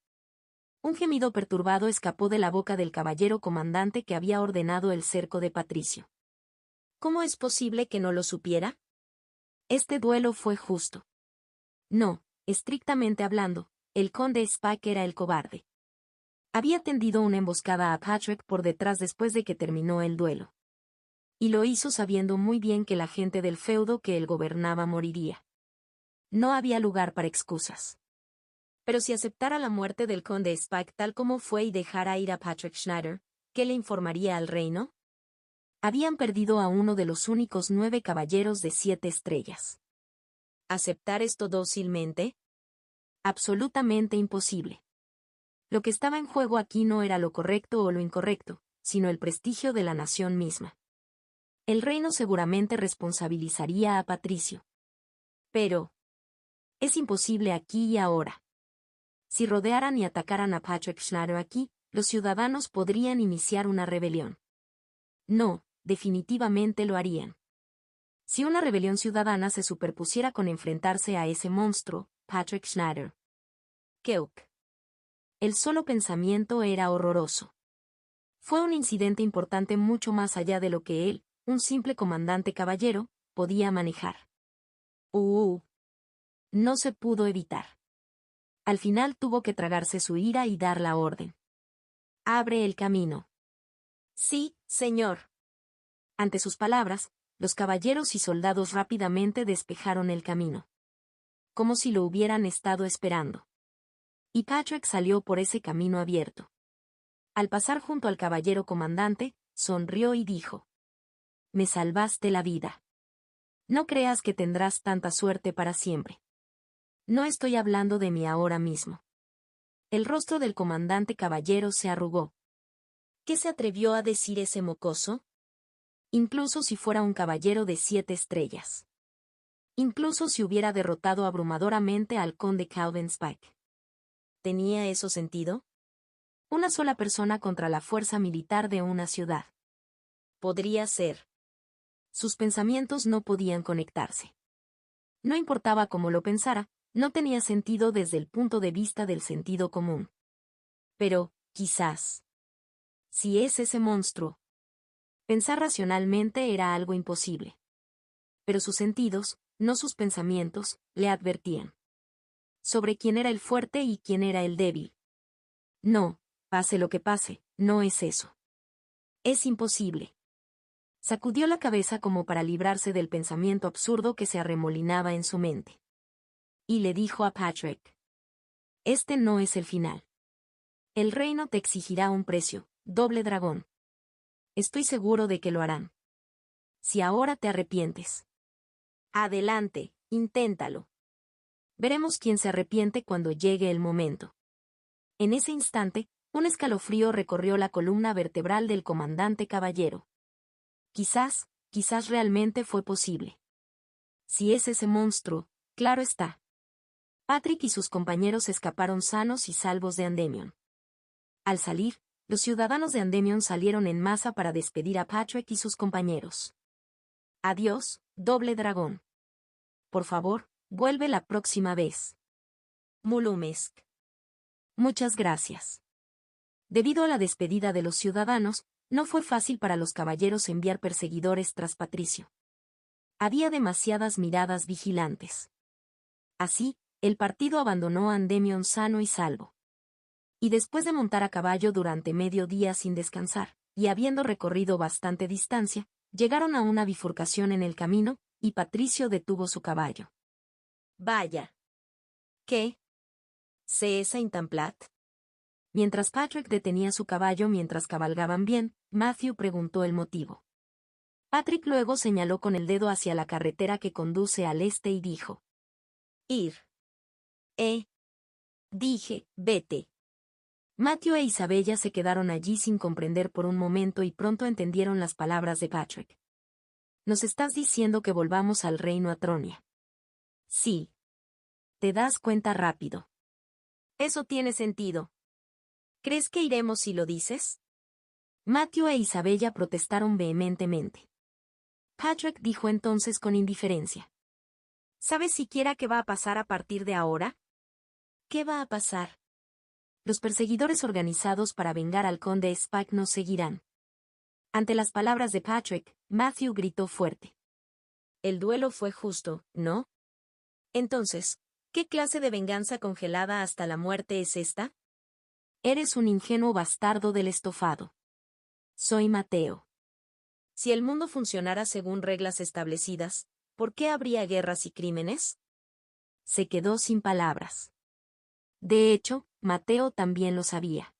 gemido perturbado escapó de la boca del caballero comandante que había ordenado el cerco de Patricio. ¿Cómo es posible que no lo supiera? Este duelo fue justo. No, estrictamente hablando, el conde Spike era el cobarde. Había tendido una emboscada a Patrick por detrás después de que terminó el duelo. Y lo hizo sabiendo muy bien que la gente del feudo que él gobernaba moriría. No había lugar para excusas. Pero si aceptara la muerte del conde Spike tal como fue y dejara ir a Patrick Schneider, ¿qué le informaría al reino? Habían perdido a uno de los únicos 9 caballeros de 7 estrellas. ¿Aceptar esto dócilmente? Absolutamente imposible. Lo que estaba en juego aquí no era lo correcto o lo incorrecto, sino el prestigio de la nación misma. El reino seguramente responsabilizaría a Patricio. Pero es imposible aquí y ahora. Si rodearan y atacaran a Patrick Schneider aquí, los ciudadanos podrían iniciar una rebelión. No, definitivamente lo harían. Si una rebelión ciudadana se superpusiera con enfrentarse a ese monstruo, Patrick Schneider. Keuk. El solo pensamiento era horroroso. Fue un incidente importante mucho más allá de lo que él, un simple comandante caballero, podía manejar. No se pudo evitar. Al final tuvo que tragarse su ira y dar la orden. «Abre el camino». «Sí, señor». Ante sus palabras, los caballeros y soldados rápidamente despejaron el camino. Como si lo hubieran estado esperando. Y Patrick salió por ese camino abierto. Al pasar junto al caballero comandante, sonrió y dijo: «Me salvaste la vida. No creas que tendrás tanta suerte para siempre. No estoy hablando de mí ahora mismo». El rostro del comandante caballero se arrugó. ¿Qué se atrevió a decir ese mocoso? Incluso si fuera un caballero de 7 estrellas. Incluso si hubiera derrotado abrumadoramente al conde Calvin Spike. ¿Tenía eso sentido? Una sola persona contra la fuerza militar de una ciudad. Podría ser. Sus pensamientos no podían conectarse. No importaba cómo lo pensara, no tenía sentido desde el punto de vista del sentido común. Pero, quizás. Si es ese monstruo. Pensar racionalmente era algo imposible. Pero sus sentidos, no sus pensamientos, le advertían. Sobre quién era el fuerte y quién era el débil. No, pase lo que pase, no es eso. Es imposible. Sacudió la cabeza como para librarse del pensamiento absurdo que se arremolinaba en su mente. Y le dijo a Patrick: «Este no es el final. El reino te exigirá un precio, doble dragón. Estoy seguro de que lo harán. Si ahora te arrepientes. Adelante, inténtalo. Veremos quién se arrepiente cuando llegue el momento». En ese instante, un escalofrío recorrió la columna vertebral del comandante caballero. Quizás realmente fue posible. Si es ese monstruo, claro está. Patrick y sus compañeros escaparon sanos y salvos de Endymion. Al salir, los ciudadanos de Endymion salieron en masa para despedir a Patrick y sus compañeros. Adiós, doble dragón. Por favor, vuelve la próxima vez. Mulumesk. Muchas gracias. Debido a la despedida de los ciudadanos, no fue fácil para los caballeros enviar perseguidores tras Patricio. Había demasiadas miradas vigilantes. Así, el partido abandonó a Endymion sano y salvo. Y después de montar a caballo durante medio día sin descansar, y habiendo recorrido bastante distancia, llegaron a una bifurcación en el camino, y Patricio detuvo su caballo. Vaya. ¿Qué? ¿C'est Saint-Amplat? Mientras Patrick detenía su caballo mientras cabalgaban bien, Matthew preguntó el motivo. Patrick luego señaló con el dedo hacia la carretera que conduce al este y dijo. Ir. Dije, vete. Matthew e Isabella se quedaron allí sin comprender por un momento y pronto entendieron las palabras de Patrick. Nos estás diciendo que volvamos al reino Atronia. Sí. Te das cuenta rápido. Eso tiene sentido. ¿Crees que iremos si lo dices? Matthew e Isabella protestaron vehementemente. Patrick dijo entonces con indiferencia. ¿Sabes siquiera qué va a pasar a partir de ahora? ¿Qué va a pasar? Los perseguidores organizados para vengar al conde Spike nos seguirán. Ante las palabras de Patrick, Matthew gritó fuerte. El duelo fue justo, ¿no? Entonces, ¿qué clase de venganza congelada hasta la muerte es esta? Eres un ingenuo bastardo del estofado. Soy Mateo. Si el mundo funcionara según reglas establecidas, ¿por qué habría guerras y crímenes? Se quedó sin palabras. De hecho, Mateo también lo sabía.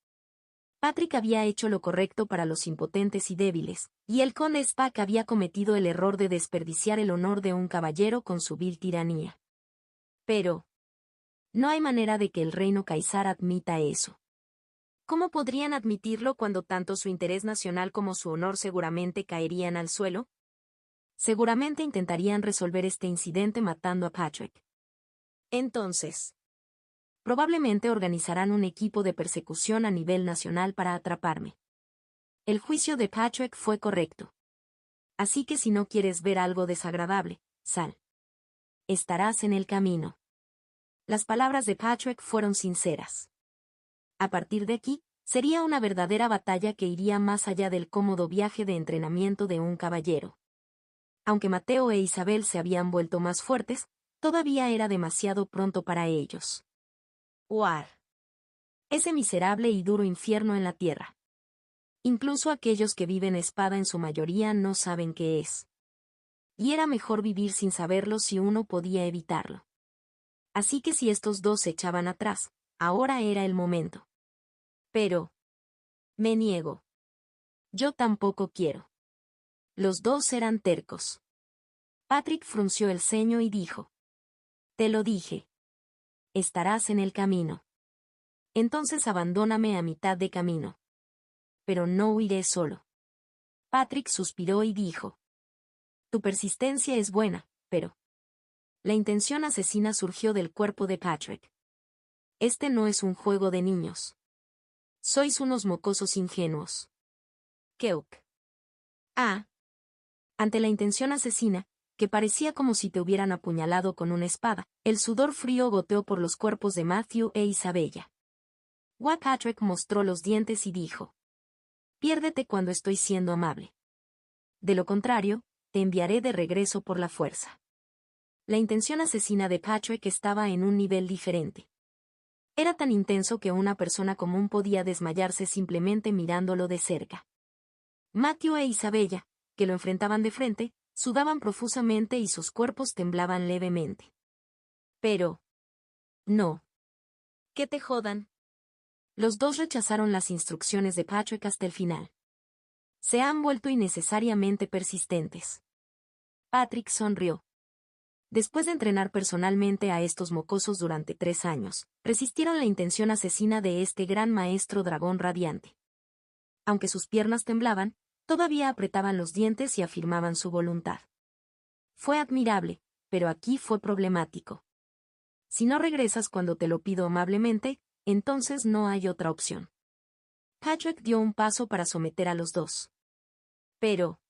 Patrick había hecho lo correcto para los impotentes y débiles, y el conde Spike había cometido el error de desperdiciar el honor de un caballero con su vil tiranía. Pero no hay manera de que el reino Caesar admita eso. ¿Cómo podrían admitirlo cuando tanto su interés nacional como su honor seguramente caerían al suelo? Seguramente intentarían resolver este incidente matando a Patrick. Entonces, probablemente organizarán un equipo de persecución a nivel nacional para atraparme. El juicio de Patrick fue correcto. Así que si no quieres ver algo desagradable, sal. Estarás en el camino. Las palabras de Patrick fueron sinceras. A partir de aquí, sería una verdadera batalla que iría más allá del cómodo viaje de entrenamiento de un caballero. Aunque Mateo e Isabel se habían vuelto más fuertes, todavía era demasiado pronto para ellos. War. Ese miserable y duro infierno en la tierra. Incluso aquellos que viven espada en su mayoría no saben qué es. Y era mejor vivir sin saberlo si uno podía evitarlo. Así que si estos dos se echaban atrás, ahora era el momento. Pero me niego. Yo tampoco quiero. Los dos eran tercos. Patrick frunció el ceño y dijo. Te lo dije. Estarás en el camino. Entonces abandóname a mitad de camino. Pero no huiré solo. Patrick suspiró y dijo. Tu persistencia es buena, pero... La intención asesina surgió del cuerpo de Patrick. Este no es un juego de niños. Sois unos mocosos ingenuos. Keuk. Ante la intención asesina, que parecía como si te hubieran apuñalado con una espada, el sudor frío goteó por los cuerpos de Matthew e Isabella. Patrick mostró los dientes y dijo. Piérdete cuando estoy siendo amable. De lo contrario, te enviaré de regreso por la fuerza. La intención asesina de Patrick estaba en un nivel diferente. Era tan intenso que una persona común podía desmayarse simplemente mirándolo de cerca. Matthew e Isabella, que lo enfrentaban de frente, sudaban profusamente y sus cuerpos temblaban levemente. Pero... no. Que te jodan. Los dos rechazaron las instrucciones de Patrick hasta el final. Se han vuelto innecesariamente persistentes. Patrick sonrió. Después de entrenar personalmente a estos mocosos durante 3 años, resistieron la intención asesina de este gran maestro dragón radiante. Aunque sus piernas temblaban, Todavía apretaban los dientes y afirmaban su voluntad. Fue admirable, pero aquí fue problemático. Si no regresas cuando te lo pido amablemente, entonces no hay otra opción. Patrick dio un paso para someter a los dos. Pero,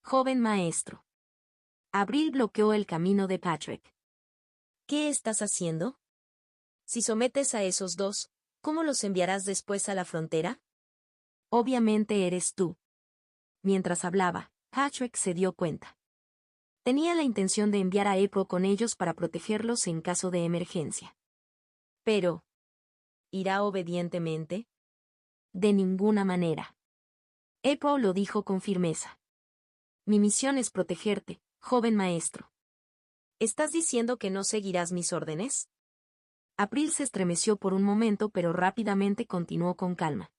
joven maestro. Abril bloqueó el camino de Patrick. ¿Qué estás haciendo? Si sometes a esos dos, ¿cómo los enviarás después a la frontera? Obviamente eres tú. Mientras hablaba, Patrick se dio cuenta. Tenía la intención de enviar a April con ellos para protegerlos en caso de emergencia. Pero, ¿irá obedientemente? De ninguna manera. April lo dijo con firmeza. Mi misión es protegerte, joven maestro. ¿Estás diciendo que no seguirás mis órdenes? April se estremeció por un momento, pero rápidamente continuó con calma.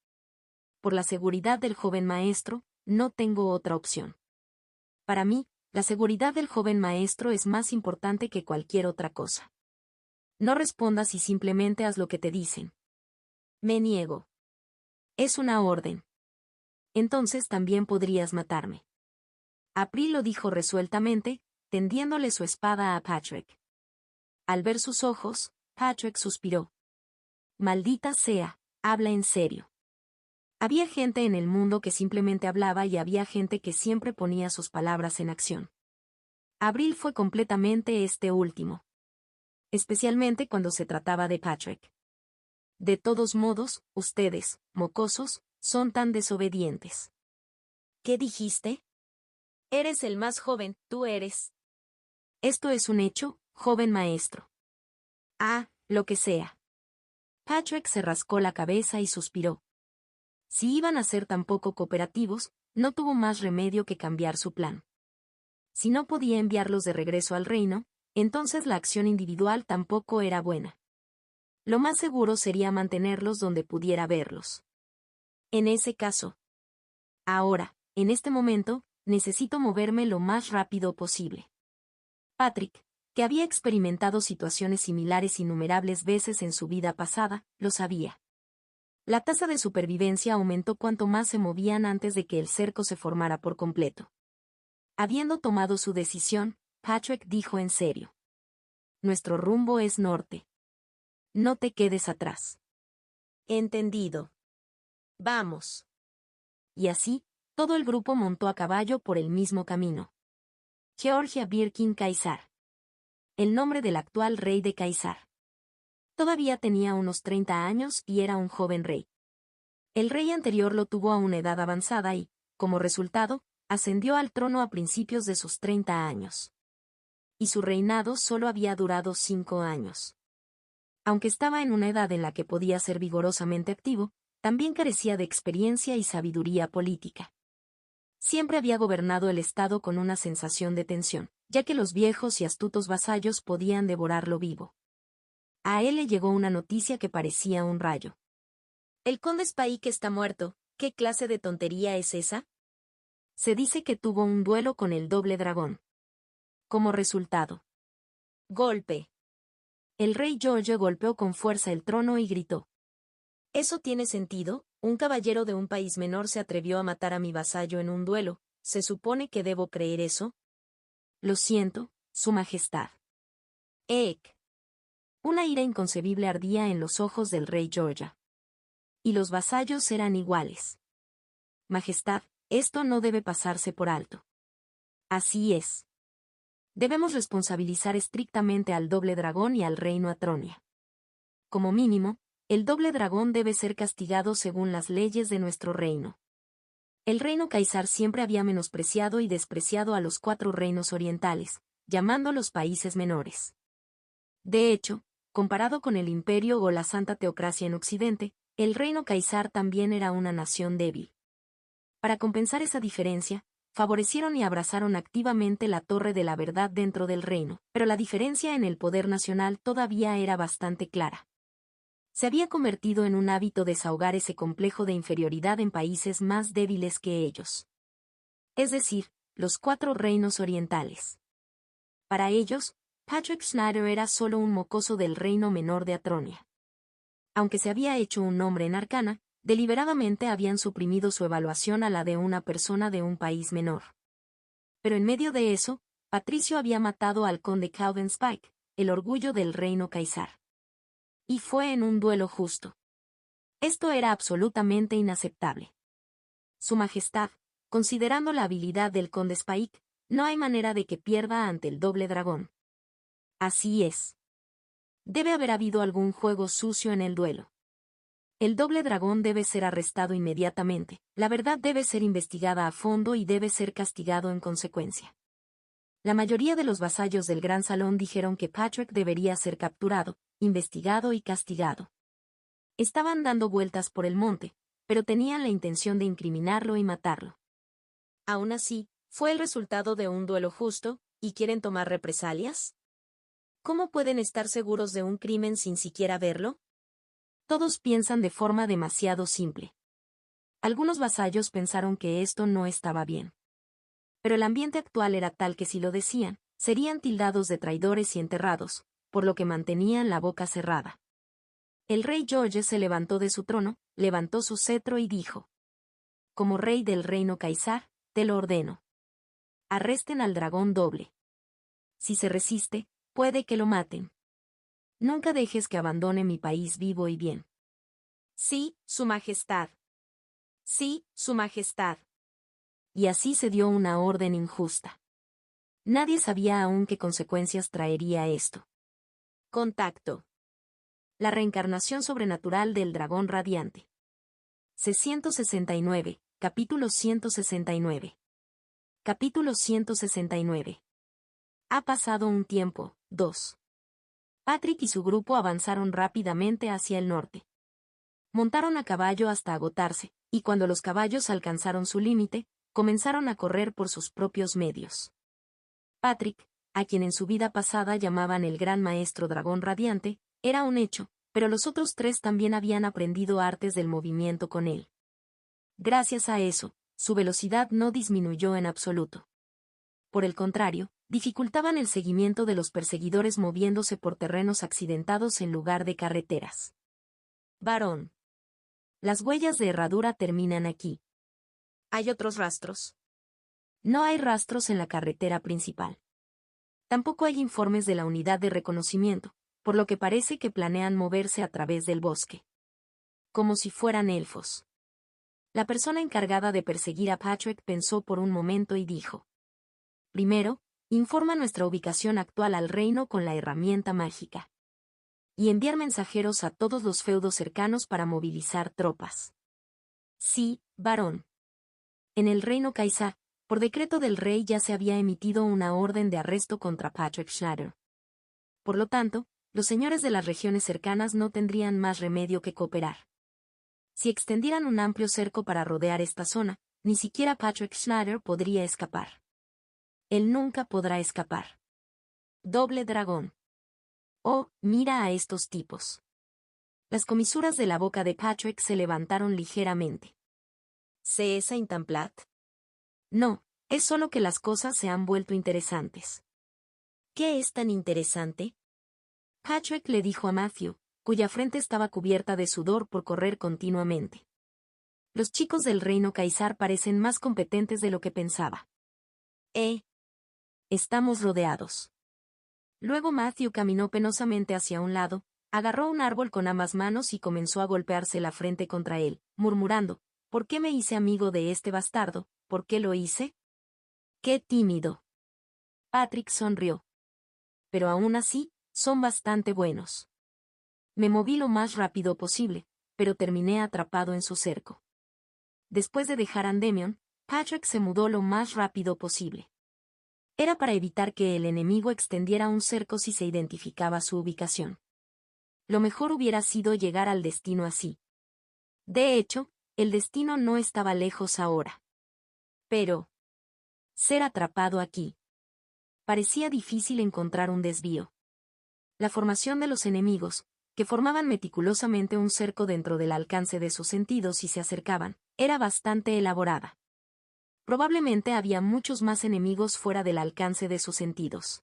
Por la seguridad del joven maestro, no tengo otra opción. Para mí, la seguridad del joven maestro es más importante que cualquier otra cosa. No respondas y simplemente haz lo que te dicen. Me niego. Es una orden. Entonces también podrías matarme. April lo dijo resueltamente, tendiéndole su espada a Patrick. Al ver sus ojos, Patrick suspiró. Maldita sea, habla en serio. Había gente en el mundo que simplemente hablaba y había gente que siempre ponía sus palabras en acción. Abril fue completamente este último. Especialmente cuando se trataba de Patrick. De todos modos, ustedes, mocosos, son tan desobedientes. ¿Qué dijiste? Eres el más joven, tú eres. Esto es un hecho, joven maestro. Ah, lo que sea. Patrick se rascó la cabeza y suspiró. Si iban a ser tan poco cooperativos, no tuvo más remedio que cambiar su plan. Si no podía enviarlos de regreso al reino, entonces la acción individual tampoco era buena. Lo más seguro sería mantenerlos donde pudiera verlos. En ese caso. Ahora, en este momento, necesito moverme lo más rápido posible. Patrick, que había experimentado situaciones similares innumerables veces en su vida pasada, lo sabía. La tasa de supervivencia aumentó cuanto más se movían antes de que el cerco se formara por completo. Habiendo tomado su decisión, Patrick dijo en serio. Nuestro rumbo es norte. No te quedes atrás. Entendido. Vamos. Y así, todo el grupo montó a caballo por el mismo camino. Georgia Birkin Caesar. El nombre del actual rey de Caesar. Todavía tenía unos 30 años y era un joven rey. El rey anterior lo tuvo a una edad avanzada y, como resultado, ascendió al trono a principios de sus 30 años. Y su reinado solo había durado 5 años. Aunque estaba en una edad en la que podía ser vigorosamente activo, también carecía de experiencia y sabiduría política. Siempre había gobernado el estado con una sensación de tensión, ya que los viejos y astutos vasallos podían devorarlo vivo. A él le llegó una noticia que parecía un rayo. El conde Spike está muerto, ¿qué clase de tontería es esa? Se dice que tuvo un duelo con el doble dragón. Como resultado. Golpe. El rey George golpeó con fuerza el trono y gritó. ¿Eso tiene sentido? Un caballero de un país menor se atrevió a matar a mi vasallo en un duelo, ¿se supone que debo creer eso? Lo siento, su majestad. Eek. Una ira inconcebible ardía en los ojos del rey Georgia. Y los vasallos eran iguales. Majestad, esto no debe pasarse por alto. Así es. Debemos responsabilizar estrictamente al doble dragón y al reino Atronia. Como mínimo, el doble dragón debe ser castigado según las leyes de nuestro reino. El reino Caesar siempre había menospreciado y despreciado a los 4 reinos orientales, llamándolos países menores. De hecho, comparado con el imperio o la santa teocracia en Occidente, el reino Caesar también era una nación débil. Para compensar esa diferencia, favorecieron y abrazaron activamente la Torre de la Verdad dentro del reino, pero la diferencia en el poder nacional todavía era bastante clara. Se había convertido en un hábito desahogar ese complejo de inferioridad en países más débiles que ellos. Es decir, los 4 reinos orientales. Para ellos, Patrick Snyder era solo un mocoso del reino menor de Atronia. Aunque se había hecho un nombre en Arcana, Deliberadamente habían suprimido su evaluación a la de una persona de un país menor. Pero en medio de eso, Patricio había matado al conde Kaudenspike, el orgullo del reino Caesar. Y fue en un duelo justo. Esto era absolutamente inaceptable. Su Majestad, considerando la habilidad del conde Spike, no hay manera de que pierda ante el doble dragón. Así es. Debe haber habido algún juego sucio en el duelo. El doble dragón debe ser arrestado inmediatamente, la verdad debe ser investigada a fondo y debe ser castigado en consecuencia. La mayoría de los vasallos del Gran Salón dijeron que Patrick debería ser capturado, investigado y castigado. Estaban dando vueltas por el monte, pero tenían la intención de incriminarlo y matarlo. Aún así, fue el resultado de un duelo justo, ¿y quieren tomar represalias? ¿Cómo pueden estar seguros de un crimen sin siquiera verlo? Todos piensan de forma demasiado simple. Algunos vasallos pensaron que esto no estaba bien. Pero el ambiente actual era tal que si lo decían, serían tildados de traidores y enterrados, por lo que mantenían la boca cerrada. El rey George se levantó de su trono, levantó su cetro y dijo: como rey del reino Caesar, te lo ordeno. Arresten al dragón doble. Si se resiste, puede que lo maten. Nunca dejes que abandone mi país vivo y bien. Sí, Su Majestad. Sí, Su Majestad. Y así se dio una orden injusta. Nadie sabía aún qué consecuencias traería esto. Contacto. La reencarnación sobrenatural del dragón radiante. C-169, capítulo 169. Capítulo 169. Ha pasado un tiempo, 2. Patrick y su grupo avanzaron rápidamente hacia el norte. Montaron a caballo hasta agotarse, y cuando los caballos alcanzaron su límite, comenzaron a correr por sus propios medios. Patrick, a quien en su vida pasada llamaban el Gran Maestro Dragón Radiante, era un hecho, pero los otros tres también habían aprendido artes del movimiento con él. Gracias a eso, su velocidad no disminuyó en absoluto. Por el contrario, dificultaban el seguimiento de los perseguidores moviéndose por terrenos accidentados en lugar de carreteras. Varón. Las huellas de herradura terminan aquí. ¿Hay otros rastros? No hay rastros en la carretera principal. Tampoco hay informes de la unidad de reconocimiento, por lo que parece que planean moverse a través del bosque. Como si fueran elfos. La persona encargada de perseguir a Patrick pensó por un momento y dijo: primero, informa nuestra ubicación actual al reino con la herramienta mágica. Y enviar mensajeros a todos los feudos cercanos para movilizar tropas. Sí, varón. En el reino Caesar, por decreto del rey ya se había emitido una orden de arresto contra Patrick Schneider. Por lo tanto, los señores de las regiones cercanas no tendrían más remedio que cooperar. Si extendieran un amplio cerco para rodear esta zona, ni siquiera Patrick Schneider podría escapar. Él nunca podrá escapar. Doble dragón. Oh, mira a estos tipos. Las comisuras de la boca de Patrick se levantaron ligeramente. ¿Se es Intamplat? No, es solo que las cosas se han vuelto interesantes. ¿Qué es tan interesante? Patrick le dijo a Matthew, cuya frente estaba cubierta de sudor por correr continuamente. Los chicos del reino Caesar parecen más competentes de lo que pensaba. Estamos rodeados. Luego Matthew caminó penosamente hacia un lado, agarró un árbol con ambas manos y comenzó a golpearse la frente contra él, murmurando: ¿por qué me hice amigo de este bastardo? ¿Por qué lo hice? ¡Qué tímido! Patrick sonrió. Pero aún así, son bastante buenos. Me moví lo más rápido posible, pero terminé atrapado en su cerco. Después de dejar Andemion, Patrick se mudó lo más rápido posible. Era para evitar que el enemigo extendiera un cerco si se identificaba su ubicación. Lo mejor hubiera sido llegar al destino así. De hecho, el destino no estaba lejos ahora. Pero ser atrapado aquí. Parecía difícil encontrar un desvío. La formación de los enemigos, que formaban meticulosamente un cerco dentro del alcance de sus sentidos si se acercaban, era bastante elaborada. Probablemente había muchos más enemigos fuera del alcance de sus sentidos.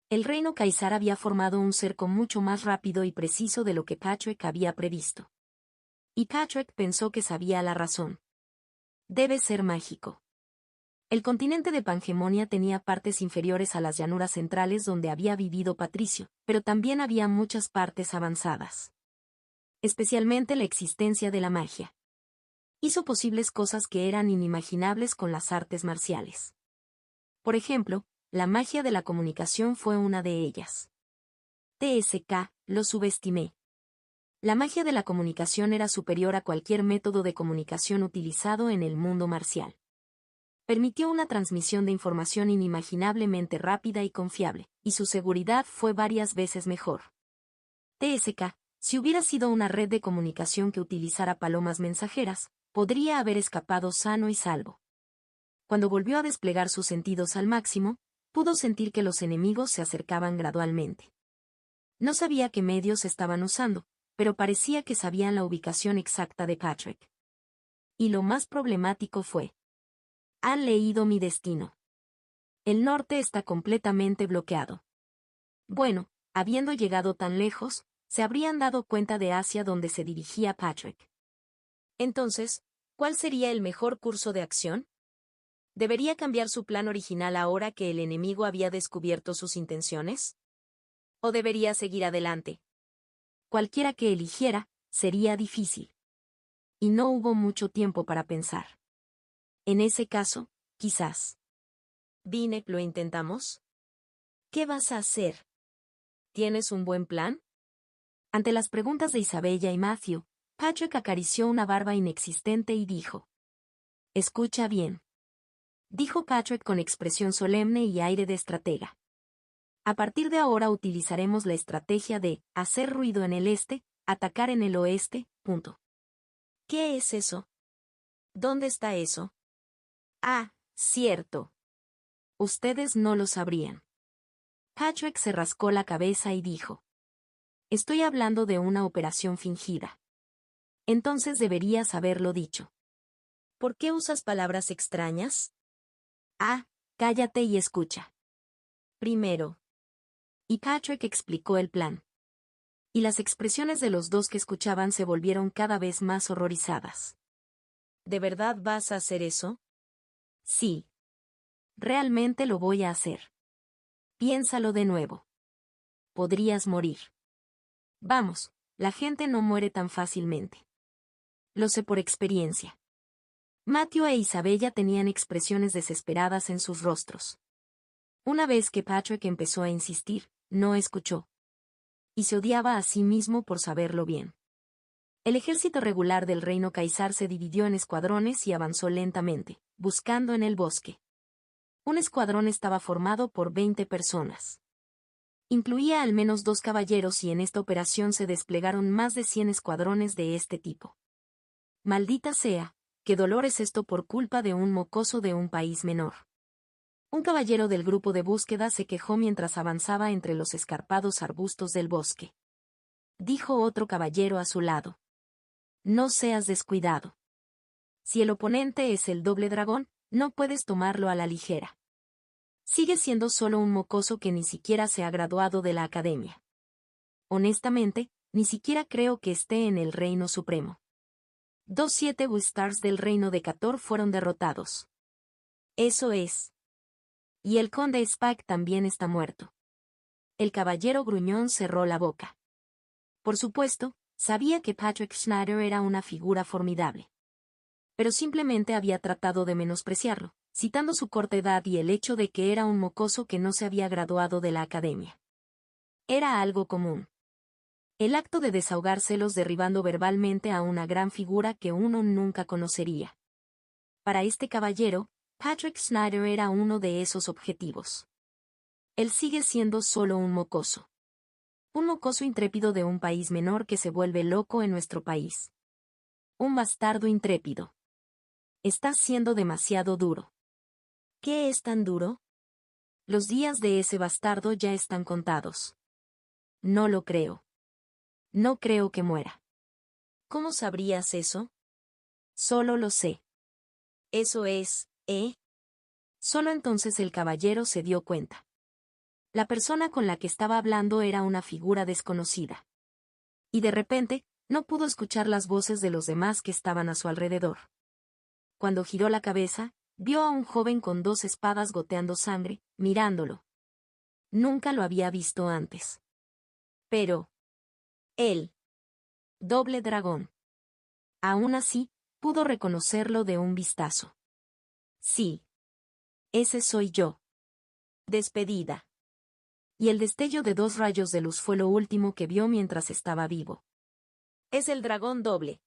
El reino Caesar había formado un cerco mucho más rápido y preciso de lo que Patrick había previsto. Y Patrick pensó que sabía la razón. Debe ser mágico. El continente de Pangemonia tenía partes inferiores a las llanuras centrales donde había vivido Patricio, pero también había muchas partes avanzadas. Especialmente la existencia de la magia. Hizo posibles cosas que eran inimaginables con las artes marciales. Por ejemplo, la magia de la comunicación fue una de ellas. TSK, lo subestimé. La magia de la comunicación era superior a cualquier método de comunicación utilizado en el mundo marcial. Permitió una transmisión de información inimaginablemente rápida y confiable, y su seguridad fue varias veces mejor. TSK, si hubiera sido una red de comunicación que utilizara palomas mensajeras, podría haber escapado sano y salvo. Cuando volvió a desplegar sus sentidos al máximo, pudo sentir que los enemigos se acercaban gradualmente. No sabía qué medios estaban usando, pero parecía que sabían la ubicación exacta de Patrick. Y lo más problemático fue: han leído mi destino. El norte está completamente bloqueado. Bueno, habiendo llegado tan lejos, se habrían dado cuenta de hacia dónde se dirigía Patrick. Entonces, ¿cuál sería el mejor curso de acción? ¿Debería cambiar su plan original ahora que el enemigo había descubierto sus intenciones? ¿O debería seguir adelante? Cualquiera que eligiera, sería difícil. Y no hubo mucho tiempo para pensar. En ese caso, quizás. Vine, ¿lo intentamos? ¿Qué vas a hacer? ¿Tienes un buen plan? Ante las preguntas de Isabella y Matthew, Patrick acarició una barba inexistente y dijo: escucha bien. Dijo Patrick con expresión solemne y aire de estratega. A partir de ahora utilizaremos la estrategia de hacer ruido en el este, atacar en el oeste, punto. ¿Qué es eso? ¿Dónde está eso? Ah, cierto. Ustedes no lo sabrían. Patrick se rascó la cabeza y dijo: estoy hablando de una operación fingida. Entonces deberías haberlo dicho. ¿Por qué usas palabras extrañas? Ah, cállate y escucha. Primero. Y Patrick explicó el plan. Y las expresiones de los dos que escuchaban se volvieron cada vez más horrorizadas. ¿De verdad vas a hacer eso? Sí. Realmente lo voy a hacer. Piénsalo de nuevo. Podrías morir. Vamos, la gente no muere tan fácilmente. Lo sé por experiencia. Matthew e Isabella tenían expresiones desesperadas en sus rostros. Una vez que Patrick empezó a insistir, no escuchó. Y se odiaba a sí mismo por saberlo bien. El ejército regular del reino Caesar se dividió en escuadrones y avanzó lentamente, buscando en el bosque. Un escuadrón estaba formado por 20 personas. Incluía al menos 2 caballeros y en esta operación se desplegaron más de 100 escuadrones de este tipo. Maldita sea, qué dolor es esto por culpa de un mocoso de un país menor. Un caballero del grupo de búsqueda se quejó mientras avanzaba entre los escarpados arbustos del bosque. Dijo otro caballero a su lado: no seas descuidado. Si el oponente es el doble dragón, no puedes tomarlo a la ligera. Sigue siendo solo un mocoso que ni siquiera se ha graduado de la academia. Honestamente, ni siquiera creo que esté en el Reino Supremo. 7 Wistars del reino de Cator fueron derrotados. Eso es. Y el conde Spike también está muerto. El caballero gruñón cerró la boca. Por supuesto, sabía que Patrick Schneider era una figura formidable. Pero simplemente había tratado de menospreciarlo, citando su corta edad y el hecho de que era un mocoso que no se había graduado de la academia. Era algo común. El acto de desahogárselos derribando verbalmente a una gran figura que uno nunca conocería. Para este caballero, Patrick Schneider era uno de esos objetivos. Él sigue siendo solo un mocoso. Un mocoso intrépido de un país menor que se vuelve loco en nuestro país. Un bastardo intrépido. Estás siendo demasiado duro. ¿Qué es tan duro? Los días de ese bastardo ya están contados. No lo creo. No creo que muera. ¿Cómo sabrías eso? Solo lo sé. Eso es, ¿eh? Solo entonces el caballero se dio cuenta. La persona con la que estaba hablando era una figura desconocida. Y de repente, No pudo escuchar las voces de los demás que estaban a su alrededor. Cuando giró la cabeza, vio a un joven con 2 espadas goteando sangre, mirándolo. Nunca lo había visto antes. Pero él, doble dragón. Aún así, pudo reconocerlo de un vistazo. Sí. Ese soy yo. Despedida. Y el destello de 2 rayos de luz fue lo último que vio mientras estaba vivo. Es el dragón doble.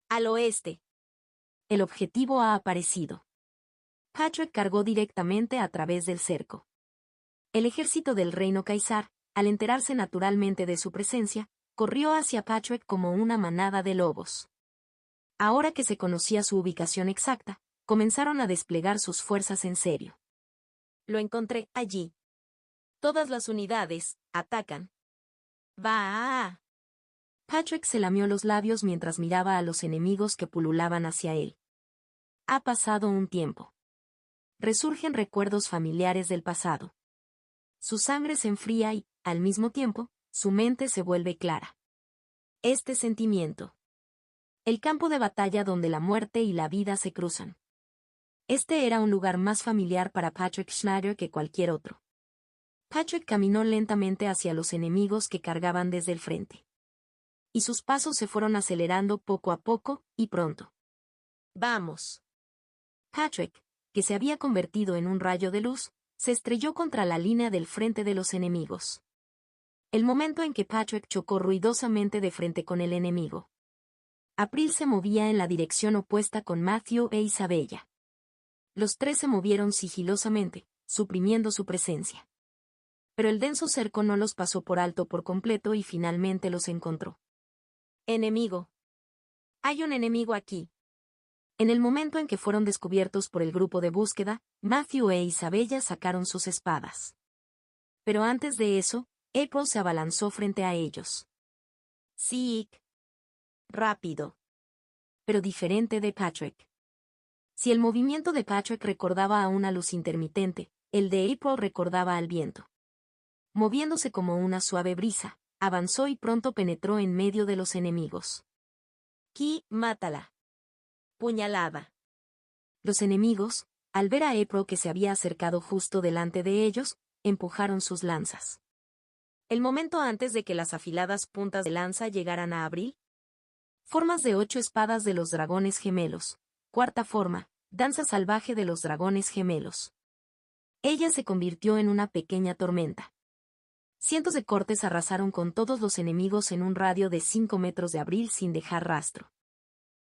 Al oeste. El objetivo ha aparecido. Patrick cargó directamente a través del cerco. El ejército del reino Kaisar, al enterarse naturalmente de su presencia, corrió hacia Patrick como una manada de lobos. Ahora que se conocía su ubicación exacta, comenzaron a desplegar sus fuerzas en serio. Lo encontré allí. Todas las unidades, atacan. ¡Va! Patrick se lamió los labios mientras miraba a los enemigos que pululaban hacia él. Ha pasado un tiempo. Resurgen recuerdos familiares del pasado. Su sangre se enfría y, al mismo tiempo, su mente se vuelve clara. Este sentimiento. El campo de batalla donde la muerte y la vida se cruzan. Este era un lugar más familiar para Patrick Schneider que cualquier otro. Patrick caminó lentamente hacia los enemigos que cargaban desde el frente. Y sus pasos se fueron acelerando poco a poco, y pronto. ¡Vamos! Patrick, que se había convertido en un rayo de luz, se estrelló contra la línea del frente de los enemigos. El momento en que Patrick chocó ruidosamente de frente con el enemigo. April se movía en la dirección opuesta con Matthew e Isabella. Los 3 se movieron sigilosamente, suprimiendo su presencia. Pero el denso cerco no los pasó por alto por completo y finalmente los encontró. Enemigo. Hay un enemigo aquí. En el momento en que fueron descubiertos por el grupo de búsqueda, Matthew e Isabella sacaron sus espadas. Pero antes de eso, April se abalanzó frente a ellos. Sí. Rápido. Pero diferente de Patrick. Si el movimiento de Patrick recordaba a una luz intermitente, el de April recordaba al viento. Moviéndose como una suave brisa, avanzó y pronto penetró en medio de los enemigos. Ki, mátala. Puñalada. Los enemigos, al ver a April que se había acercado justo delante de ellos, empujaron sus lanzas. El momento antes de que las afiladas puntas de lanza llegaran a Abril. Formas de 8 espadas de los dragones gemelos. Cuarta forma, danza salvaje de los dragones gemelos. Ella se convirtió en una pequeña tormenta. Cientos de cortes arrasaron con todos los enemigos en un radio de 5 metros de Abril sin dejar rastro.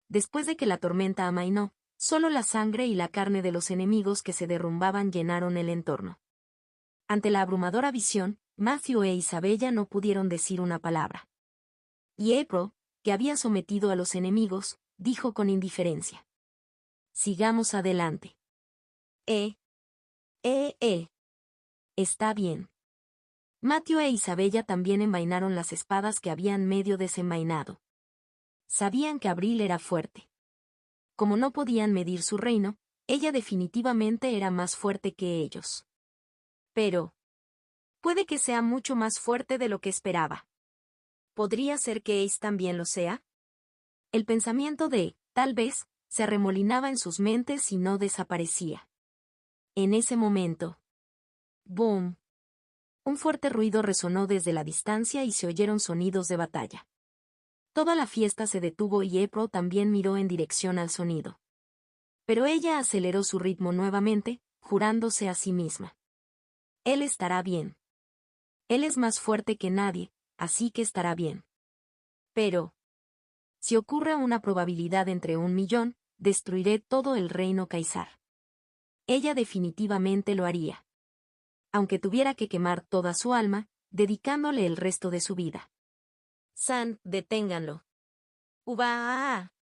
Después de que la tormenta amainó, solo la sangre y la carne de los enemigos que se derrumbaban llenaron el entorno. Ante la abrumadora visión, Matthew e Isabella no pudieron decir una palabra. Y April, que había sometido a los enemigos, dijo con indiferencia. Sigamos adelante. Está bien. Matthew e Isabella también envainaron las espadas que habían medio desenvainado. Sabían que Abril era fuerte. Como no podían medir su reino, ella definitivamente era más fuerte que ellos. Pero puede que sea mucho más fuerte de lo que esperaba. ¿Podría ser que Ace también lo sea? El pensamiento de, tal vez, se arremolinaba en sus mentes y no desaparecía. En ese momento. ¡Boom! Un fuerte ruido resonó desde la distancia y se oyeron sonidos de batalla. Toda la fiesta se detuvo y April también miró en dirección al sonido. Pero ella aceleró su ritmo nuevamente, jurándose a sí misma. Él estará bien. Él es más fuerte que nadie, así que estará bien. Pero, si ocurre una probabilidad entre 1.000.000, destruiré todo el reino Kaisar. Ella definitivamente lo haría. Aunque tuviera que quemar toda su alma, dedicándole el resto de su vida. San, deténganlo. ¡Uva!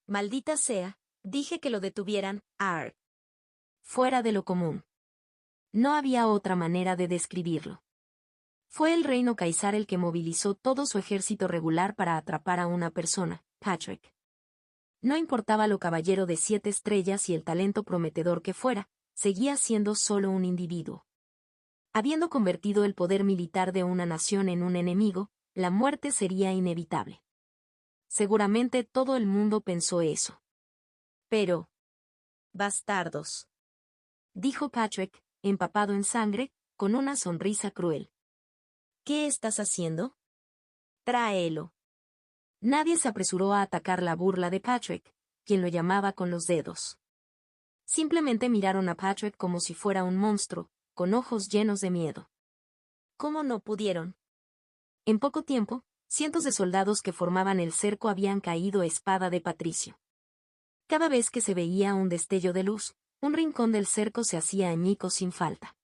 Maldita sea, dije que lo detuvieran, Arr. Fuera de lo común. No había otra manera de describirlo. Fue el reino Kaisar el que movilizó todo su ejército regular para atrapar a una persona, Patrick. No importaba lo caballero de 7 estrellas y el talento prometedor que fuera, seguía siendo solo un individuo. Habiendo convertido el poder militar de una nación en un enemigo, la muerte sería inevitable. Seguramente todo el mundo pensó eso. Pero... bastardos, dijo Patrick, empapado en sangre, con una sonrisa cruel. ¿Qué estás haciendo? Tráelo. Nadie se apresuró a atacar la burla de Patrick, quien lo llamaba con los dedos. Simplemente miraron a Patrick como si fuera un monstruo, con ojos llenos de miedo. ¿Cómo no pudieron? En poco tiempo, cientos de soldados que formaban el cerco habían caído a espada de Patricio. Cada vez que se veía un destello de luz, un rincón del cerco se hacía añicos sin falta.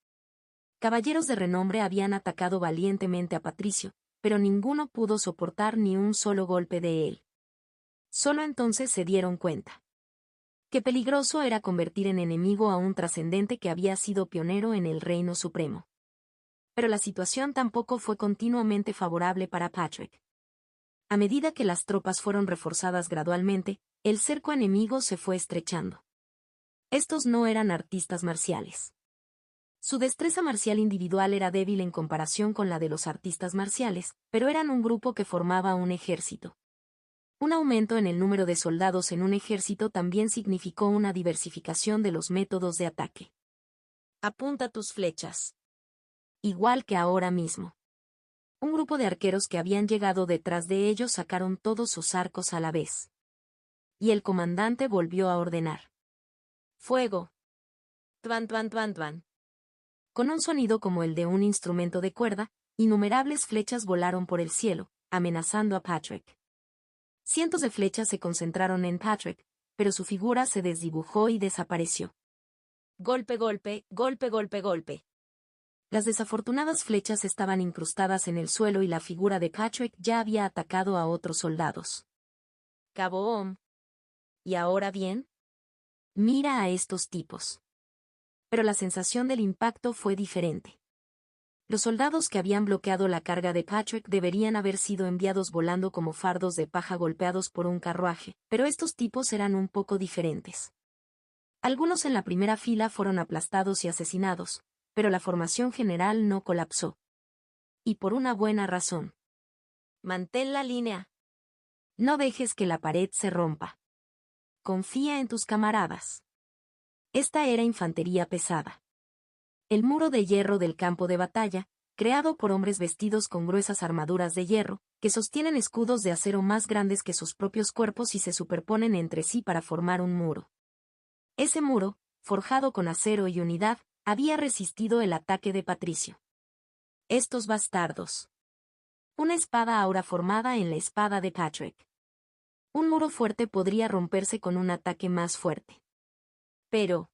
Caballeros de renombre habían atacado valientemente a Patricio, pero ninguno pudo soportar ni un solo golpe de él. Solo entonces se dieron cuenta. Qué peligroso era convertir en enemigo a un trascendente que había sido pionero en el Reino Supremo. Pero la situación tampoco fue continuamente favorable para Patrick. A medida que las tropas fueron reforzadas gradualmente, el cerco enemigo se fue estrechando. Estos no eran artistas marciales. Su destreza marcial individual era débil en comparación con la de los artistas marciales, pero eran un grupo que formaba un ejército. Un aumento en el número de soldados en un ejército también significó una diversificación de los métodos de ataque. Apunta tus flechas. Igual que ahora mismo. Un grupo de arqueros que habían llegado detrás de ellos sacaron todos sus arcos a la vez. Y el comandante volvió a ordenar. ¡Fuego! ¡Tuan, tuan, tuan, tuan! Con un sonido como el de un instrumento de cuerda, innumerables flechas volaron por el cielo, amenazando a Patrick. Cientos de flechas se concentraron en Patrick, pero su figura se desdibujó y desapareció. Golpe, golpe, golpe, golpe, golpe. Las desafortunadas flechas estaban incrustadas en el suelo y la figura de Patrick ya había atacado a otros soldados. Caboom. ¿Y ahora bien? Mira a estos tipos. Pero la sensación del impacto fue diferente. Los soldados que habían bloqueado la carga de Patrick deberían haber sido enviados volando como fardos de paja golpeados por un carruaje, pero estos tipos eran un poco diferentes. Algunos en la primera fila fueron aplastados y asesinados, pero la formación general no colapsó. Y por una buena razón. Mantén la línea. No dejes que la pared se rompa. Confía en tus camaradas. Esta era infantería pesada. El muro de hierro del campo de batalla, creado por hombres vestidos con gruesas armaduras de hierro, que sostienen escudos de acero más grandes que sus propios cuerpos y se superponen entre sí para formar un muro. Ese muro, forjado con acero y unidad, había resistido el ataque de Patricio. Estos bastardos. Una espada ahora formada en la espada de Patrick. Un muro fuerte podría romperse con un ataque más fuerte. Pero...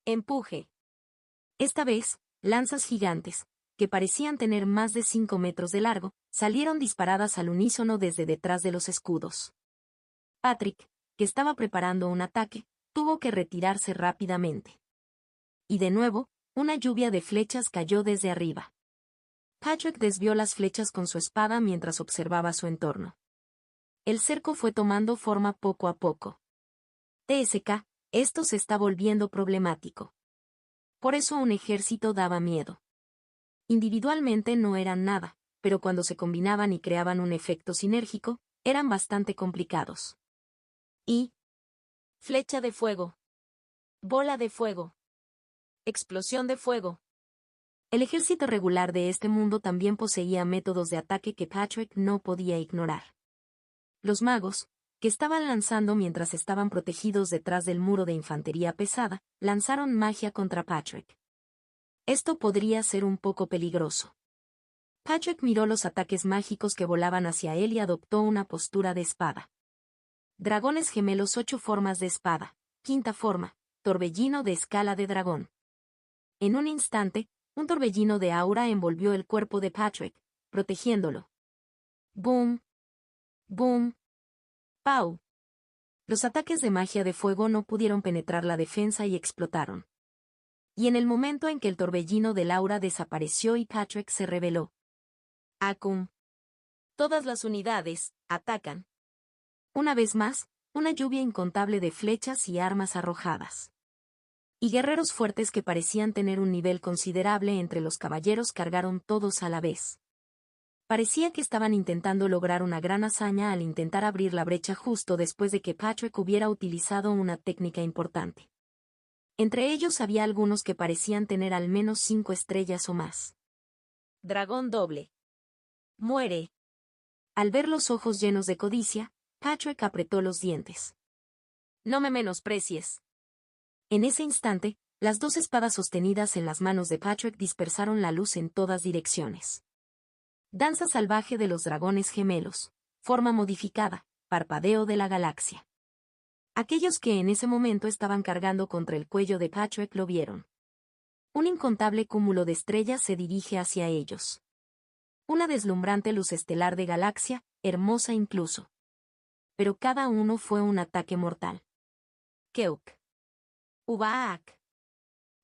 empuje. Esta vez, lanzas gigantes, que parecían tener más de 5 metros de largo, salieron disparadas al unísono desde detrás de los escudos. Patrick, que estaba preparando un ataque, tuvo que retirarse rápidamente. Y de nuevo, una lluvia de flechas cayó desde arriba. Patrick desvió las flechas con su espada mientras observaba su entorno. El cerco fue tomando forma poco a poco. TSK, esto se está volviendo problemático. Por eso un ejército daba miedo. Individualmente no eran nada, pero cuando se combinaban y creaban un efecto sinérgico, eran bastante complicados. Y... flecha de fuego. Bola de fuego. Explosión de fuego. El ejército regular de este mundo también poseía métodos de ataque que Patrick no podía ignorar. Los magos, que estaban lanzando mientras estaban protegidos detrás del muro de infantería pesada, lanzaron magia contra Patrick. Esto podría ser un poco peligroso. Patrick miró los ataques mágicos que volaban hacia él y adoptó una postura de espada. Dragones gemelos 8 formas de espada, quinta forma, torbellino de escala de dragón. En un instante, un torbellino de aura envolvió el cuerpo de Patrick, protegiéndolo. ¡Boom! ¡Boom! ¡Pau! Los ataques de magia de fuego no pudieron penetrar la defensa y explotaron. Y en el momento en que el torbellino del aura desapareció y Patrick se rebeló. Acum. Todas las unidades, atacan. Una vez más, una lluvia incontable de flechas y armas arrojadas. Y guerreros fuertes que parecían tener un nivel considerable entre los caballeros cargaron todos a la vez. Parecía que estaban intentando lograr una gran hazaña al intentar abrir la brecha justo después de que Patrick hubiera utilizado una técnica importante. Entre ellos había algunos que parecían tener al menos 5 estrellas o más. Dragón doble. Muere. Al ver los ojos llenos de codicia, Patrick apretó los dientes. No me menosprecies. En ese instante, las 2 espadas sostenidas en las manos de Patrick dispersaron la luz en todas direcciones. Danza salvaje de los dragones gemelos, forma modificada, parpadeo de la galaxia. Aquellos que en ese momento estaban cargando contra el cuello de Patrick lo vieron. Un incontable cúmulo de estrellas se dirige hacia ellos. Una deslumbrante luz estelar de galaxia, hermosa incluso. Pero cada uno fue un ataque mortal. Keuk. Ubaak.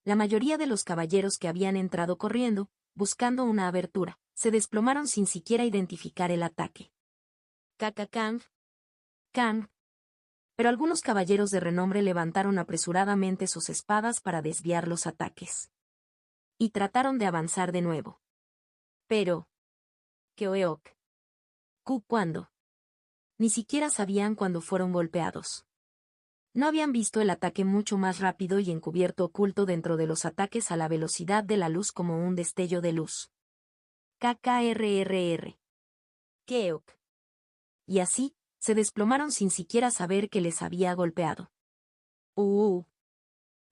La mayoría de los caballeros que habían entrado corriendo, buscando una abertura, se desplomaron sin siquiera identificar el ataque. Kakakang. Kang. Pero algunos caballeros de renombre levantaron apresuradamente sus espadas para desviar los ataques. Y trataron de avanzar de nuevo. Pero... Keoeok. ¿Cuándo? Ni siquiera sabían cuándo fueron golpeados. No habían visto el ataque mucho más rápido y encubierto oculto dentro de los ataques a la velocidad de la luz como un destello de luz. KKRRR. Keok. Y así, se desplomaron sin siquiera saber que les había golpeado.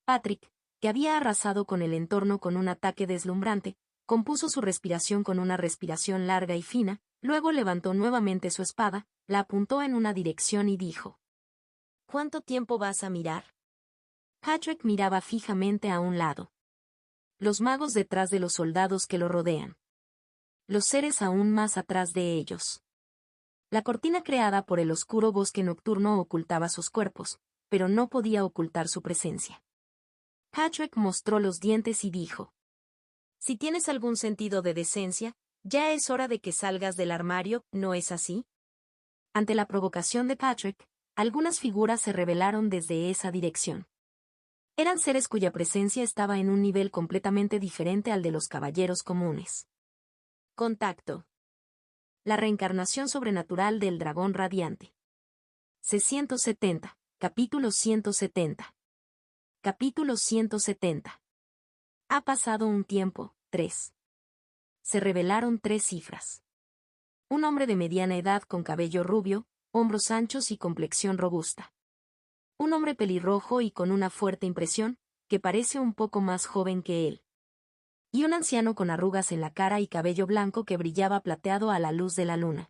Patrick, que había arrasado con el entorno con un ataque deslumbrante, compuso su respiración con una respiración larga y fina, luego levantó nuevamente su espada, la apuntó en una dirección y dijo: ¿Cuánto tiempo vas a mirar? Patrick miraba fijamente a un lado. Los magos detrás de los soldados que lo rodean. Los seres aún más atrás de ellos. La cortina creada por el oscuro bosque nocturno ocultaba sus cuerpos, pero no podía ocultar su presencia. Patrick mostró los dientes y dijo: Si tienes algún sentido de decencia, ya es hora de que salgas del armario, ¿no es así? Ante la provocación de Patrick, algunas figuras se revelaron desde esa dirección. Eran seres cuya presencia estaba en un nivel completamente diferente al de los caballeros comunes. Contacto. La reencarnación sobrenatural del dragón radiante. C-170, capítulo 170. Capítulo 170. Ha pasado un tiempo, 3. Se revelaron 3 cifras. Un hombre de mediana edad con cabello rubio, hombros anchos y complexión robusta. Un hombre pelirrojo y con una fuerte impresión, que parece un poco más joven que él. Y un anciano con arrugas en la cara y cabello blanco que brillaba plateado a la luz de la luna.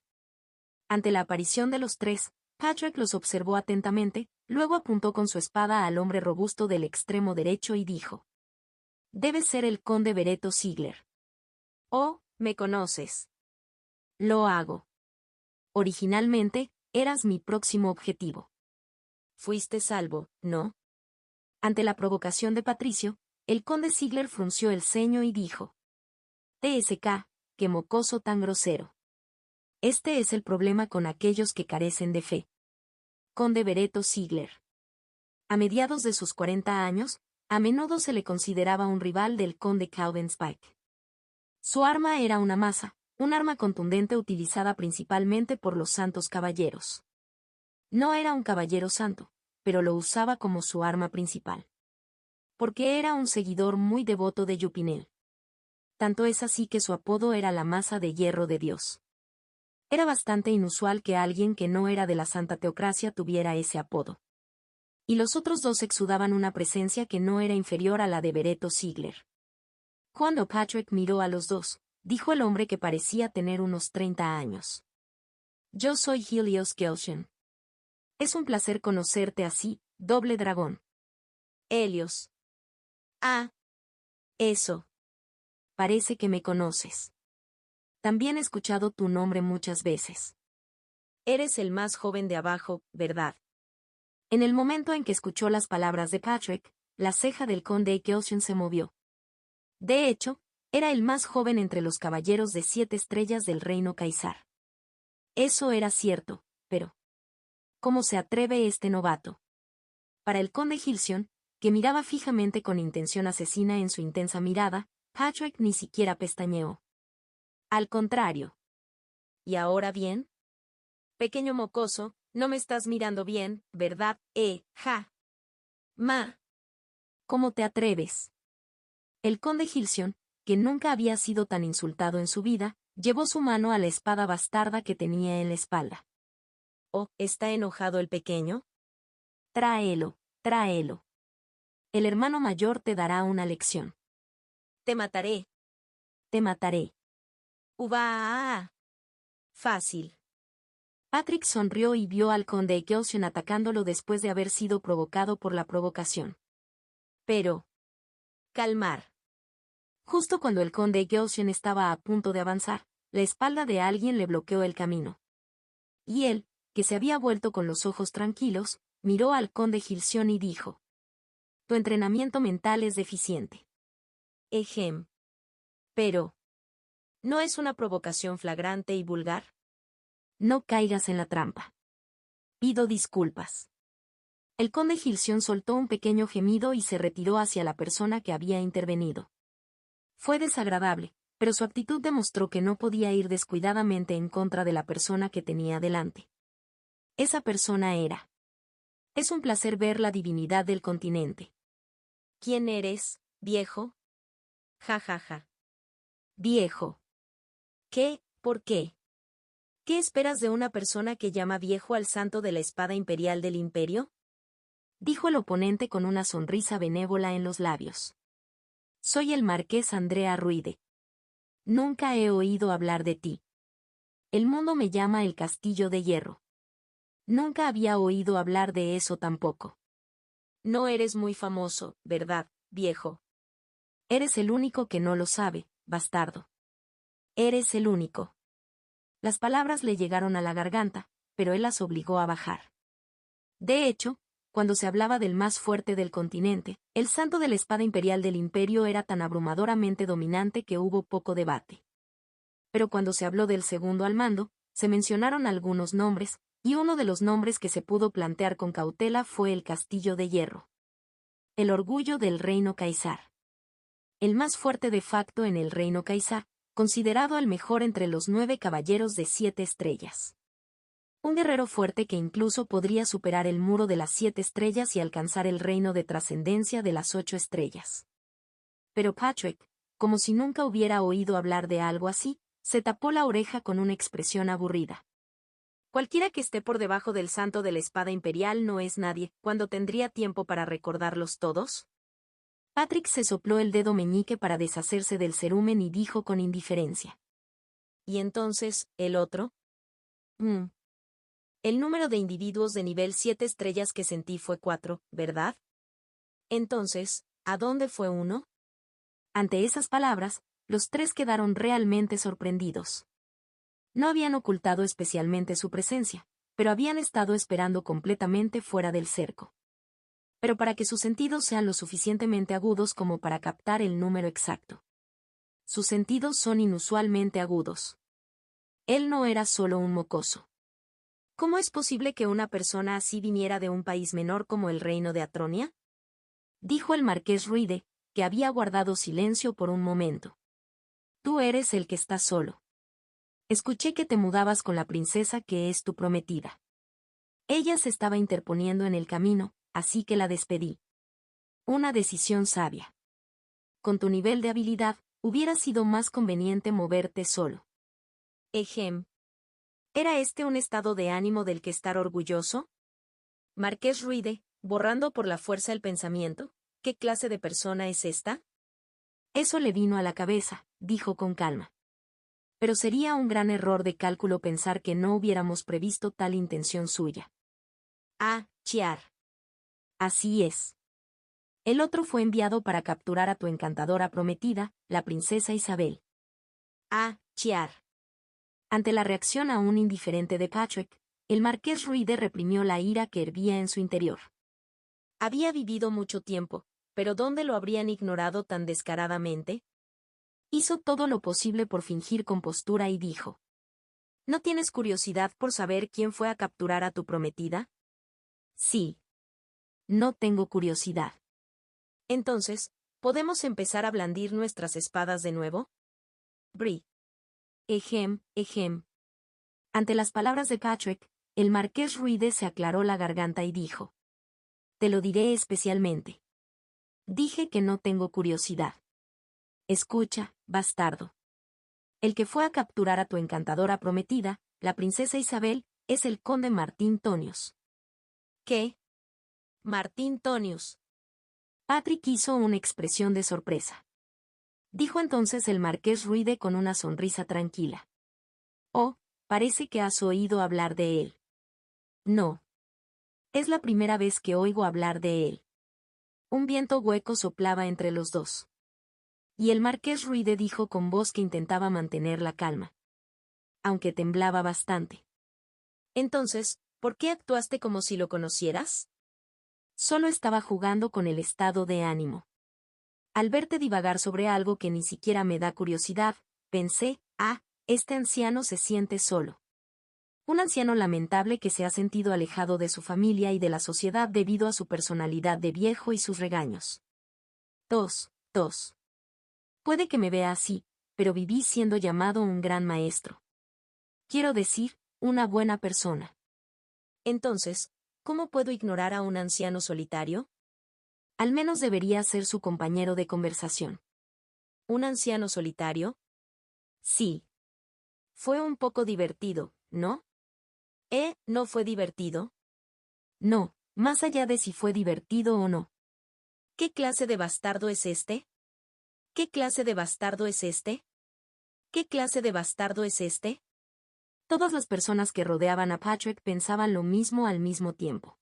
Ante la aparición de los 3, Patrick los observó atentamente, luego apuntó con su espada al hombre robusto del extremo derecho y dijo: Debe ser el conde Bereto Ziegler. Oh, ¿me conoces? Lo hago. Originalmente, eras mi próximo objetivo. Fuiste salvo, ¿no? Ante la provocación de Patricio, el conde Ziegler frunció el ceño y dijo: TSK, qué mocoso tan grosero. Este es el problema con aquellos que carecen de fe. Conde Bereto Ziegler. A mediados de sus 40 años, a menudo se le consideraba un rival del conde Caudenspike. Su arma era una maza, un arma contundente utilizada principalmente por los santos caballeros. No era un caballero santo, pero lo usaba como su arma principal. Porque era un seguidor muy devoto de Yupinel. Tanto es así que su apodo era la maza de hierro de Dios. Era bastante inusual que alguien que no era de la Santa Teocracia tuviera ese apodo. Y los otros 2 exudaban una presencia que no era inferior a la de Bereto Ziegler. Cuando Patrick miró a los 2, dijo el hombre que parecía tener unos 30 años: Yo soy Helios Gelshen. Es un placer conocerte así, doble dragón. Helios. Ah. Eso. Parece que me conoces. También he escuchado tu nombre muchas veces. Eres el más joven de abajo, ¿verdad? En el momento en que escuchó las palabras de Patrick, la ceja del conde Gelshen se movió. De hecho, era el más joven entre los caballeros de 7 estrellas del reino Caesar. Eso era cierto, pero ¿cómo se atreve este novato? Para el conde Gilson, que miraba fijamente con intención asesina en su intensa mirada, Patrick ni siquiera pestañeó. Al contrario. ¿y ahora bien? Pequeño mocoso, no me estás mirando bien, ¿verdad? Ja. Ma. ¿Cómo te atreves? El conde Gilson, que nunca había sido tan insultado en su vida, llevó su mano a la espada bastarda que tenía en la espalda. ¿Oh, está enojado el pequeño? Tráelo, tráelo. El hermano mayor te dará una lección. Te mataré. Te mataré. Uva. Fácil. Patrick sonrió y vio al conde Gilson atacándolo después de haber sido provocado por la provocación. Pero... calmar. Justo cuando el conde Gilson estaba a punto de avanzar, la espalda de alguien le bloqueó el camino. Y él, que se había vuelto con los ojos tranquilos, miró al conde Gilson y dijo: Tu entrenamiento mental es deficiente. Ejem. Pero... ¿no es una provocación flagrante y vulgar? No caigas en la trampa. Pido disculpas. El conde Gilson soltó un pequeño gemido y se retiró hacia la persona que había intervenido. Fue desagradable, pero su actitud demostró que no podía ir descuidadamente en contra de la persona que tenía delante. Esa persona era. Es un placer ver la divinidad del continente. ¿Quién eres, viejo? Ja, ja, ja. Viejo. ¿Qué? ¿Por qué? ¿Qué esperas de una persona que llama viejo al santo de la espada imperial del imperio? Dijo el oponente con una sonrisa benévola en los labios. Soy el marqués Andrea Ruide. Nunca he oído hablar de ti. El mundo me llama el Castillo de Hierro. Nunca había oído hablar de eso tampoco. No eres muy famoso, ¿verdad, viejo? Eres el único que no lo sabe, bastardo. Eres el único. Las palabras le llegaron a la garganta, pero él las obligó a bajar. De hecho, cuando se hablaba del más fuerte del continente, el santo de la espada imperial del imperio era tan abrumadoramente dominante que hubo poco debate. Pero cuando se habló del segundo al mando, se mencionaron algunos nombres, y uno de los nombres que se pudo plantear con cautela fue el Castillo de Hierro. El orgullo del reino Caesar. El más fuerte de facto en el reino Caesar, considerado el mejor entre los 9 caballeros de 7 estrellas. Un guerrero fuerte que incluso podría superar el muro de las 7 estrellas y alcanzar el reino de trascendencia de las 8 estrellas. Pero Patrick, como si nunca hubiera oído hablar de algo así, se tapó la oreja con una expresión aburrida. Cualquiera que esté por debajo del santo de la espada imperial no es nadie, ¿cuándo tendría tiempo para recordarlos todos? Patrick se sopló el dedo meñique para deshacerse del cerumen y dijo con indiferencia. ¿Y entonces, el otro? El número de individuos de nivel 7 estrellas que sentí fue 4, ¿verdad? Entonces, ¿a dónde fue uno? Ante esas palabras, los tres quedaron realmente sorprendidos. No habían ocultado especialmente su presencia, pero habían estado esperando completamente fuera del cerco. Pero para que sus sentidos sean lo suficientemente agudos como para captar el número exacto. Sus sentidos son inusualmente agudos. Él no era solo un mocoso. ¿Cómo es posible que una persona así viniera de un país menor como el reino de Atronia? Dijo el marqués Ruide, que había guardado silencio por un momento. Tú eres el que está solo. Escuché que te mudabas con la princesa que es tu prometida. Ella se estaba interponiendo en el camino, así que la despedí. Una decisión sabia. Con tu nivel de habilidad, hubiera sido más conveniente moverte solo. Ejem. ¿Era este un estado de ánimo del que estar orgulloso? Marqués Ruide, borrando por la fuerza el pensamiento, ¿qué clase de persona es esta? Eso le vino a la cabeza, dijo con calma. Pero sería un gran error de cálculo pensar que no hubiéramos previsto tal intención suya. Ah, chiar. Así es. El otro fue enviado para capturar a tu encantadora prometida, la princesa Isabel. Ah, chiar. Ante la reacción aún indiferente de Patrick, el marqués Ruide reprimió la ira que hervía en su interior. Había vivido mucho tiempo, pero ¿dónde lo habrían ignorado tan descaradamente? Hizo todo lo posible por fingir compostura y dijo: ¿No tienes curiosidad por saber quién fue a capturar a tu prometida? Sí. No tengo curiosidad. Entonces, ¿podemos empezar a blandir nuestras espadas de nuevo? Bri. Ejem, ejem. Ante las palabras de Patrick, el marqués Ruide se aclaró la garganta y dijo: Te lo diré especialmente. Dije que no tengo curiosidad. Escucha, bastardo. El que fue a capturar a tu encantadora prometida, la princesa Isabel, es el conde Martín Tonius. ¿Qué? Martín Tonius. Patrick hizo una expresión de sorpresa. Dijo entonces el marqués Ruide con una sonrisa tranquila. Oh, parece que has oído hablar de él. No. Es la primera vez que oigo hablar de él. Un viento hueco soplaba entre los dos. Y el marqués Ruide dijo con voz que intentaba mantener la calma, aunque temblaba bastante. Entonces, ¿por qué actuaste como si lo conocieras? Solo estaba jugando con el estado de ánimo. Al verte divagar sobre algo que ni siquiera me da curiosidad, pensé, este anciano se siente solo. Un anciano lamentable que se ha sentido alejado de su familia y de la sociedad debido a su personalidad de viejo y sus regaños. Tos. Puede que me vea así, pero viví siendo llamado un gran maestro. Quiero decir, una buena persona. Entonces, ¿cómo puedo ignorar a un anciano solitario? Al menos debería ser su compañero de conversación. ¿Un anciano solitario? Sí. Fue un poco divertido, ¿no? ¿No fue divertido? No, más allá de si fue divertido o no. ¿Qué clase de bastardo es este? ¿Qué clase de bastardo es este? ¿Qué clase de bastardo es este? Todas las personas que rodeaban a Patrick pensaban lo mismo al mismo tiempo.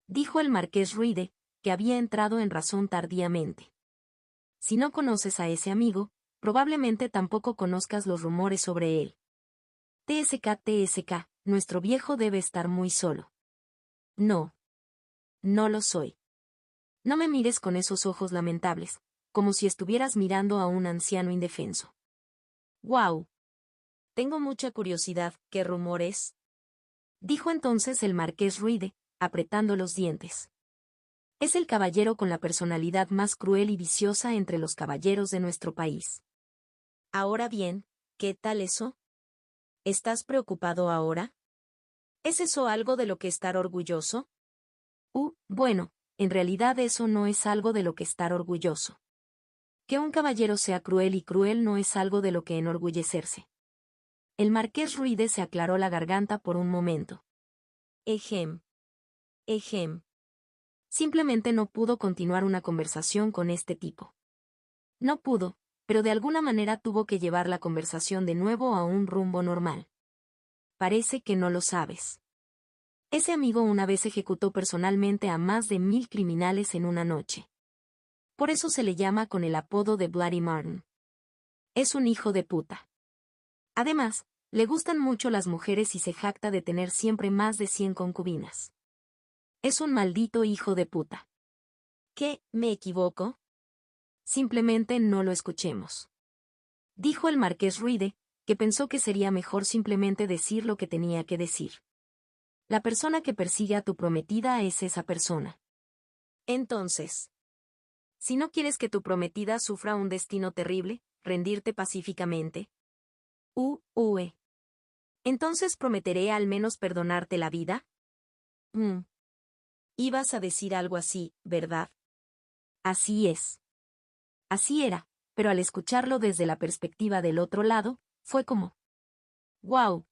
Dijo el marqués Ruide, que había entrado en razón tardíamente. Si no conoces a ese amigo, probablemente tampoco conozcas los rumores sobre él. TSK, nuestro viejo debe estar muy solo. No. No lo soy. No me mires con esos ojos lamentables, como si estuvieras mirando a un anciano indefenso. ¡Guau! Tengo mucha curiosidad, ¿qué rumor es? Dijo entonces el marqués Ruide, apretando los dientes. Es el caballero con la personalidad más cruel y viciosa entre los caballeros de nuestro país. Ahora bien, ¿qué tal eso? ¿Estás preocupado ahora? ¿Es eso algo de lo que estar orgulloso? Bueno, en realidad eso no es algo de lo que estar orgulloso. Que un caballero sea cruel y cruel no es algo de lo que enorgullecerse. El marqués Ruide se aclaró la garganta por un momento. Ejem. Simplemente no pudo continuar una conversación con este tipo. No pudo, pero de alguna manera tuvo que llevar la conversación de nuevo a un rumbo normal. Parece que no lo sabes. Ese amigo una vez ejecutó personalmente a más de 1000 criminales en una noche. Por eso se le llama con el apodo de Bloody Martin. Es un hijo de puta. Además, le gustan mucho las mujeres y se jacta de tener siempre más de 100 concubinas. Es un maldito hijo de puta. ¿Qué, me equivoco? Simplemente no lo escuchemos. Dijo el marqués Ruide, que pensó que sería mejor simplemente decir lo que tenía que decir. La persona que persigue a tu prometida es esa persona. Entonces, si no quieres que tu prometida sufra un destino terrible, rendirte pacíficamente. Entonces prometeré al menos perdonarte la vida. Ibas a decir algo así, ¿verdad? Así es. Así era, pero al escucharlo desde la perspectiva del otro lado, fue como: ¡Wow!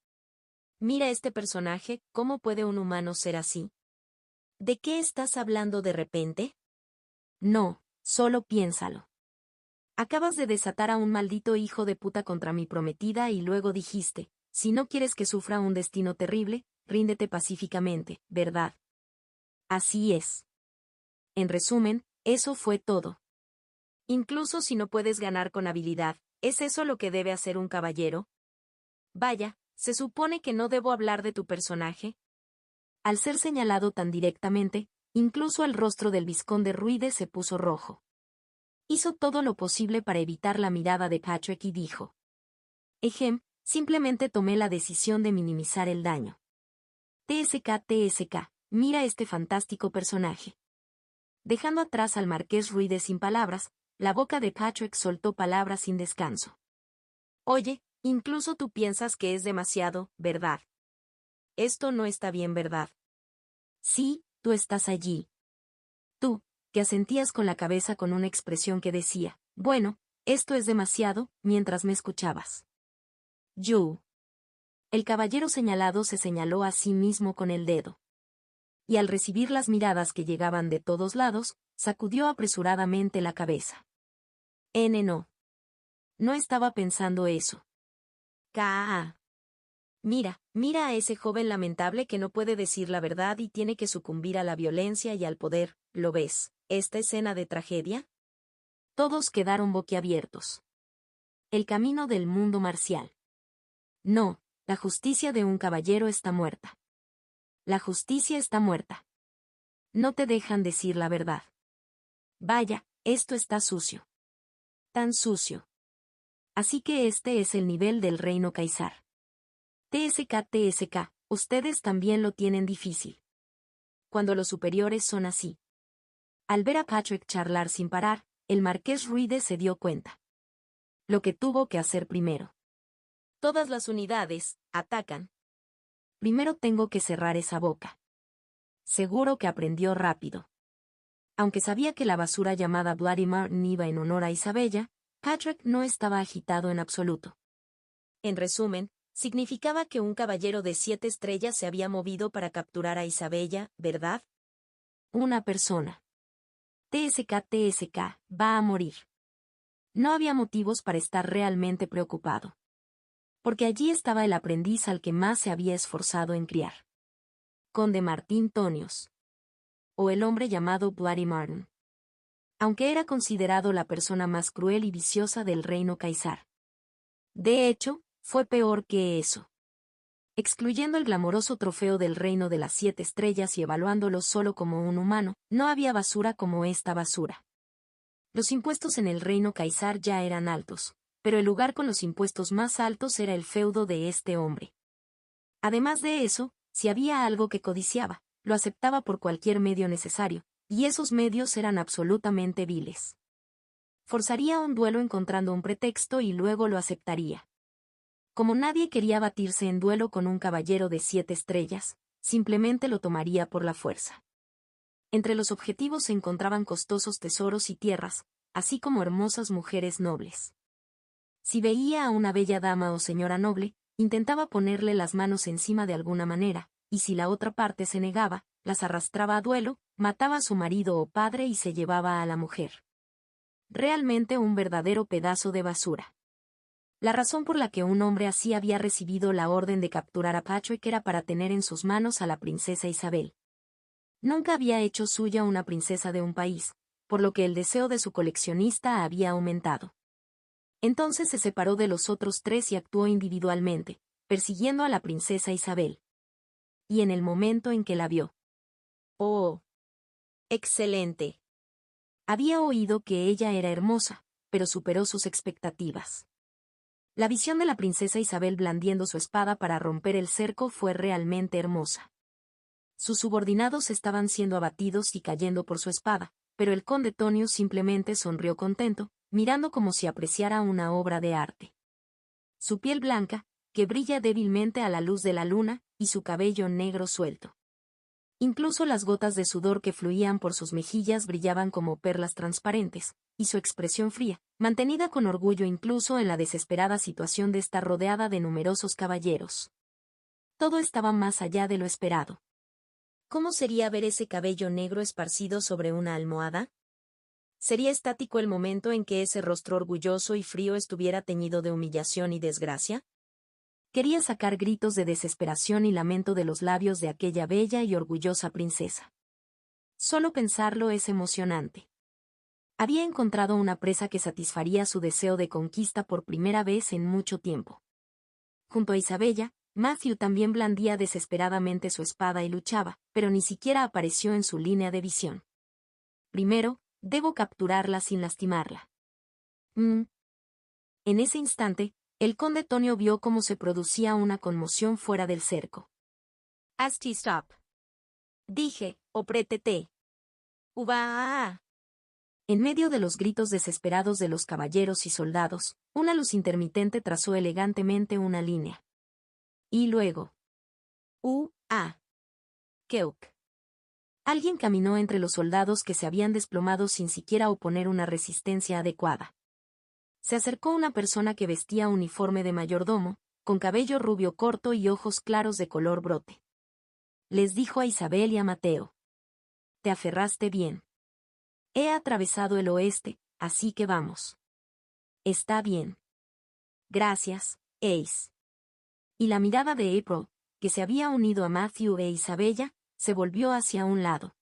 Mira este personaje, ¿cómo puede un humano ser así? ¿De qué estás hablando de repente? No, solo piénsalo. Acabas de desatar a un maldito hijo de puta contra mi prometida y luego dijiste, si no quieres que sufra un destino terrible, ríndete pacíficamente, ¿verdad? Así es. En resumen, eso fue todo. Incluso si no puedes ganar con habilidad, ¿es eso lo que debe hacer un caballero? Vaya, ¿se supone que no debo hablar de tu personaje? Al ser señalado tan directamente, incluso el rostro del vizconde Ruide se puso rojo. Hizo todo lo posible para evitar la mirada de Patrick y dijo: simplemente tomé la decisión de minimizar el daño. TSK, mira este fantástico personaje. Dejando atrás al marqués Ruide sin palabras, la boca de Patrick soltó palabras sin descanso. Oye, Incluso tú piensas que es demasiado, ¿verdad? Esto no está bien, ¿verdad? Sí, tú estás allí. Tú, que asentías con la cabeza con una expresión que decía, bueno, esto es demasiado, mientras me escuchabas. Yo. El caballero señalado se señaló a sí mismo con el dedo. Y al recibir las miradas que llegaban de todos lados, sacudió apresuradamente la cabeza. No. No estaba pensando eso. K.A. Mira a ese joven lamentable que no puede decir la verdad y tiene que sucumbir a la violencia y al poder, ¿lo ves, esta escena de tragedia? Todos quedaron boquiabiertos. El camino del mundo marcial. No, la justicia de un caballero está muerta. La justicia está muerta. No te dejan decir la verdad. Vaya, esto está sucio. Tan sucio. Así que este es el nivel del reino Caesar. TSK, ustedes también lo tienen difícil. Cuando los superiores son así. Al ver a Patrick charlar sin parar, el marqués Ruide se dio cuenta. Lo que tuvo que hacer primero. Todas las unidades, atacan. Primero tengo que cerrar esa boca. Seguro que aprendió rápido. Aunque sabía que la basura llamada Bloody Martin iba en honor a Isabella, Patrick no estaba agitado en absoluto. En resumen, significaba que un caballero de 7 estrellas se había movido para capturar a Isabella, ¿verdad? Una persona. TSK, va a morir. No había motivos para estar realmente preocupado. Porque allí estaba el aprendiz al que más se había esforzado en criar. Conde Martín Tonios. O el hombre llamado Bloody Martin. Aunque era considerado la persona más cruel y viciosa del reino Caesar. De hecho, fue peor que eso. Excluyendo el glamoroso trofeo del reino de las 7 estrellas y evaluándolo solo como un humano, no había basura como esta basura. Los impuestos en el reino Caesar ya eran altos, pero el lugar con los impuestos más altos era el feudo de este hombre. Además de eso, si había algo que codiciaba, lo aceptaba por cualquier medio necesario, y esos medios eran absolutamente viles. Forzaría un duelo encontrando un pretexto y luego lo aceptaría. Como nadie quería batirse en duelo con un caballero de 7 estrellas, simplemente lo tomaría por la fuerza. Entre los objetivos se encontraban costosos tesoros y tierras, así como hermosas mujeres nobles. Si veía a una bella dama o señora noble, intentaba ponerle las manos encima de alguna manera, y si la otra parte se negaba, las arrastraba a duelo, mataba a su marido o padre y se llevaba a la mujer. Realmente un verdadero pedazo de basura. La razón por la que un hombre así había recibido la orden de capturar a Patrick era para tener en sus manos a la princesa Isabel. Nunca había hecho suya una princesa de un país, por lo que el deseo de su coleccionista había aumentado. Entonces se separó de los otros 3 y actuó individualmente, persiguiendo a la princesa Isabel. Y en el momento en que la vio. ¡Oh! ¡Excelente! Había oído que ella era hermosa, pero superó sus expectativas. La visión de la princesa Isabel blandiendo su espada para romper el cerco fue realmente hermosa. Sus subordinados estaban siendo abatidos y cayendo por su espada, pero el conde Tonio simplemente sonrió contento, mirando como si apreciara una obra de arte. Su piel blanca, que brilla débilmente a la luz de la luna, y su cabello negro suelto. Incluso las gotas de sudor que fluían por sus mejillas brillaban como perlas transparentes, y su expresión fría, mantenida con orgullo incluso en la desesperada situación de estar rodeada de numerosos caballeros. Todo estaba más allá de lo esperado. ¿Cómo sería ver ese cabello negro esparcido sobre una almohada? ¿Sería estático el momento en que ese rostro orgulloso y frío estuviera teñido de humillación y desgracia? Quería sacar gritos de desesperación y lamento de los labios de aquella bella y orgullosa princesa. Solo pensarlo es emocionante. Había encontrado una presa que satisfaría su deseo de conquista por primera vez en mucho tiempo. Junto a Isabella, Matthew también blandía desesperadamente su espada y luchaba, pero ni siquiera apareció en su línea de visión. Primero, debo capturarla sin lastimarla. En ese instante, el conde Tonio vio cómo se producía una conmoción fuera del cerco. Asti stop. Dije, oprétete. Uva. En medio de los gritos desesperados de los caballeros y soldados, una luz intermitente trazó elegantemente una línea. Y luego. Keok. Alguien caminó entre los soldados que se habían desplomado sin siquiera oponer una resistencia adecuada. Se acercó una persona que vestía uniforme de mayordomo, con cabello rubio corto y ojos claros de color brote. Les dijo a Isabel y a Mateo. Te aferraste bien. He atravesado el oeste, así que vamos. Está bien. Gracias, Ace. Y la mirada de April, que se había unido a Matthew e Isabella, se volvió hacia un lado.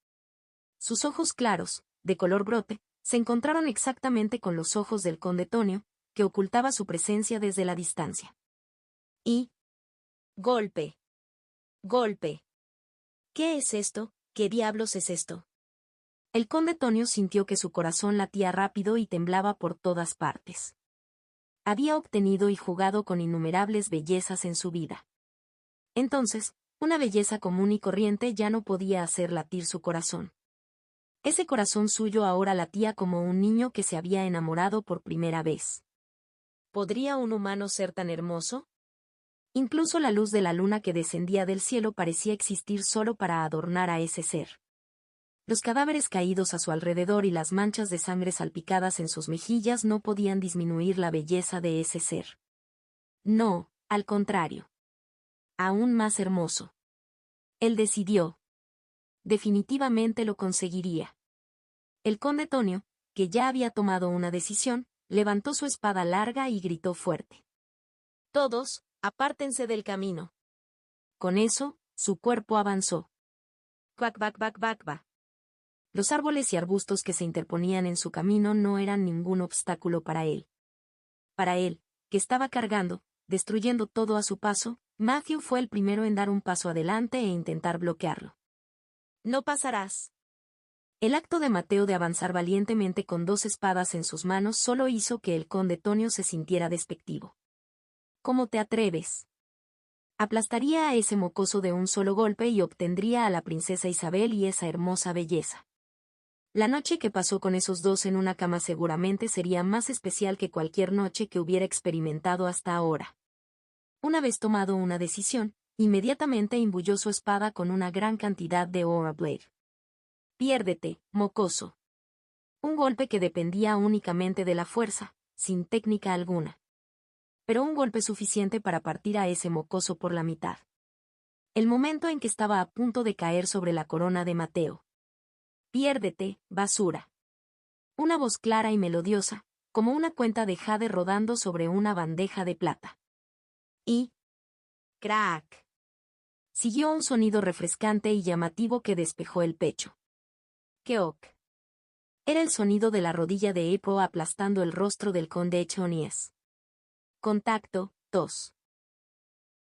Sus ojos claros, de color brote, se encontraron exactamente con los ojos del conde Tonio, que ocultaba su presencia desde la distancia. Y... golpe. Golpe. ¿Qué es esto? ¿Qué diablos es esto? El conde Tonio sintió que su corazón latía rápido y temblaba por todas partes. Había obtenido y jugado con innumerables bellezas en su vida. Entonces, una belleza común y corriente ya no podía hacer latir su corazón. Ese corazón suyo ahora latía como un niño que se había enamorado por primera vez. ¿Podría un humano ser tan hermoso? Incluso la luz de la luna que descendía del cielo parecía existir solo para adornar a ese ser. Los cadáveres caídos a su alrededor y las manchas de sangre salpicadas en sus mejillas no podían disminuir la belleza de ese ser. No, al contrario. Aún más hermoso. Él decidió. Definitivamente lo conseguiría. El conde Tonio, que ya había tomado una decisión, levantó su espada larga y gritó fuerte. Todos, apártense del camino. Con eso, su cuerpo avanzó. Cuac, bac, bac, bac, ba. Los árboles y arbustos que se interponían en su camino no eran ningún obstáculo para él. Para él, que estaba cargando, destruyendo todo a su paso, Matthew fue el primero en dar un paso adelante e intentar bloquearlo. No pasarás. El acto de Mateo de avanzar valientemente con dos espadas en sus manos solo hizo que el conde Tonio se sintiera despectivo. ¿Cómo te atreves? Aplastaría a ese mocoso de un solo golpe y obtendría a la princesa Isabel y esa hermosa belleza. La noche que pasó con esos dos en una cama seguramente sería más especial que cualquier noche que hubiera experimentado hasta ahora. Una vez tomado una decisión, inmediatamente imbuyó su espada con una gran cantidad de Aura Blade. Piérdete, mocoso. Un golpe que dependía únicamente de la fuerza, sin técnica alguna. Pero un golpe suficiente para partir a ese mocoso por la mitad. El momento en que estaba a punto de caer sobre la corona de Mateo. Piérdete, basura. Una voz clara y melodiosa, como una cuenta de jade rodando sobre una bandeja de plata. Y... crack. Siguió un sonido refrescante y llamativo que despejó el pecho. Keok. Era el sonido de la rodilla de April aplastando el rostro del conde Chonies. Contacto, tos.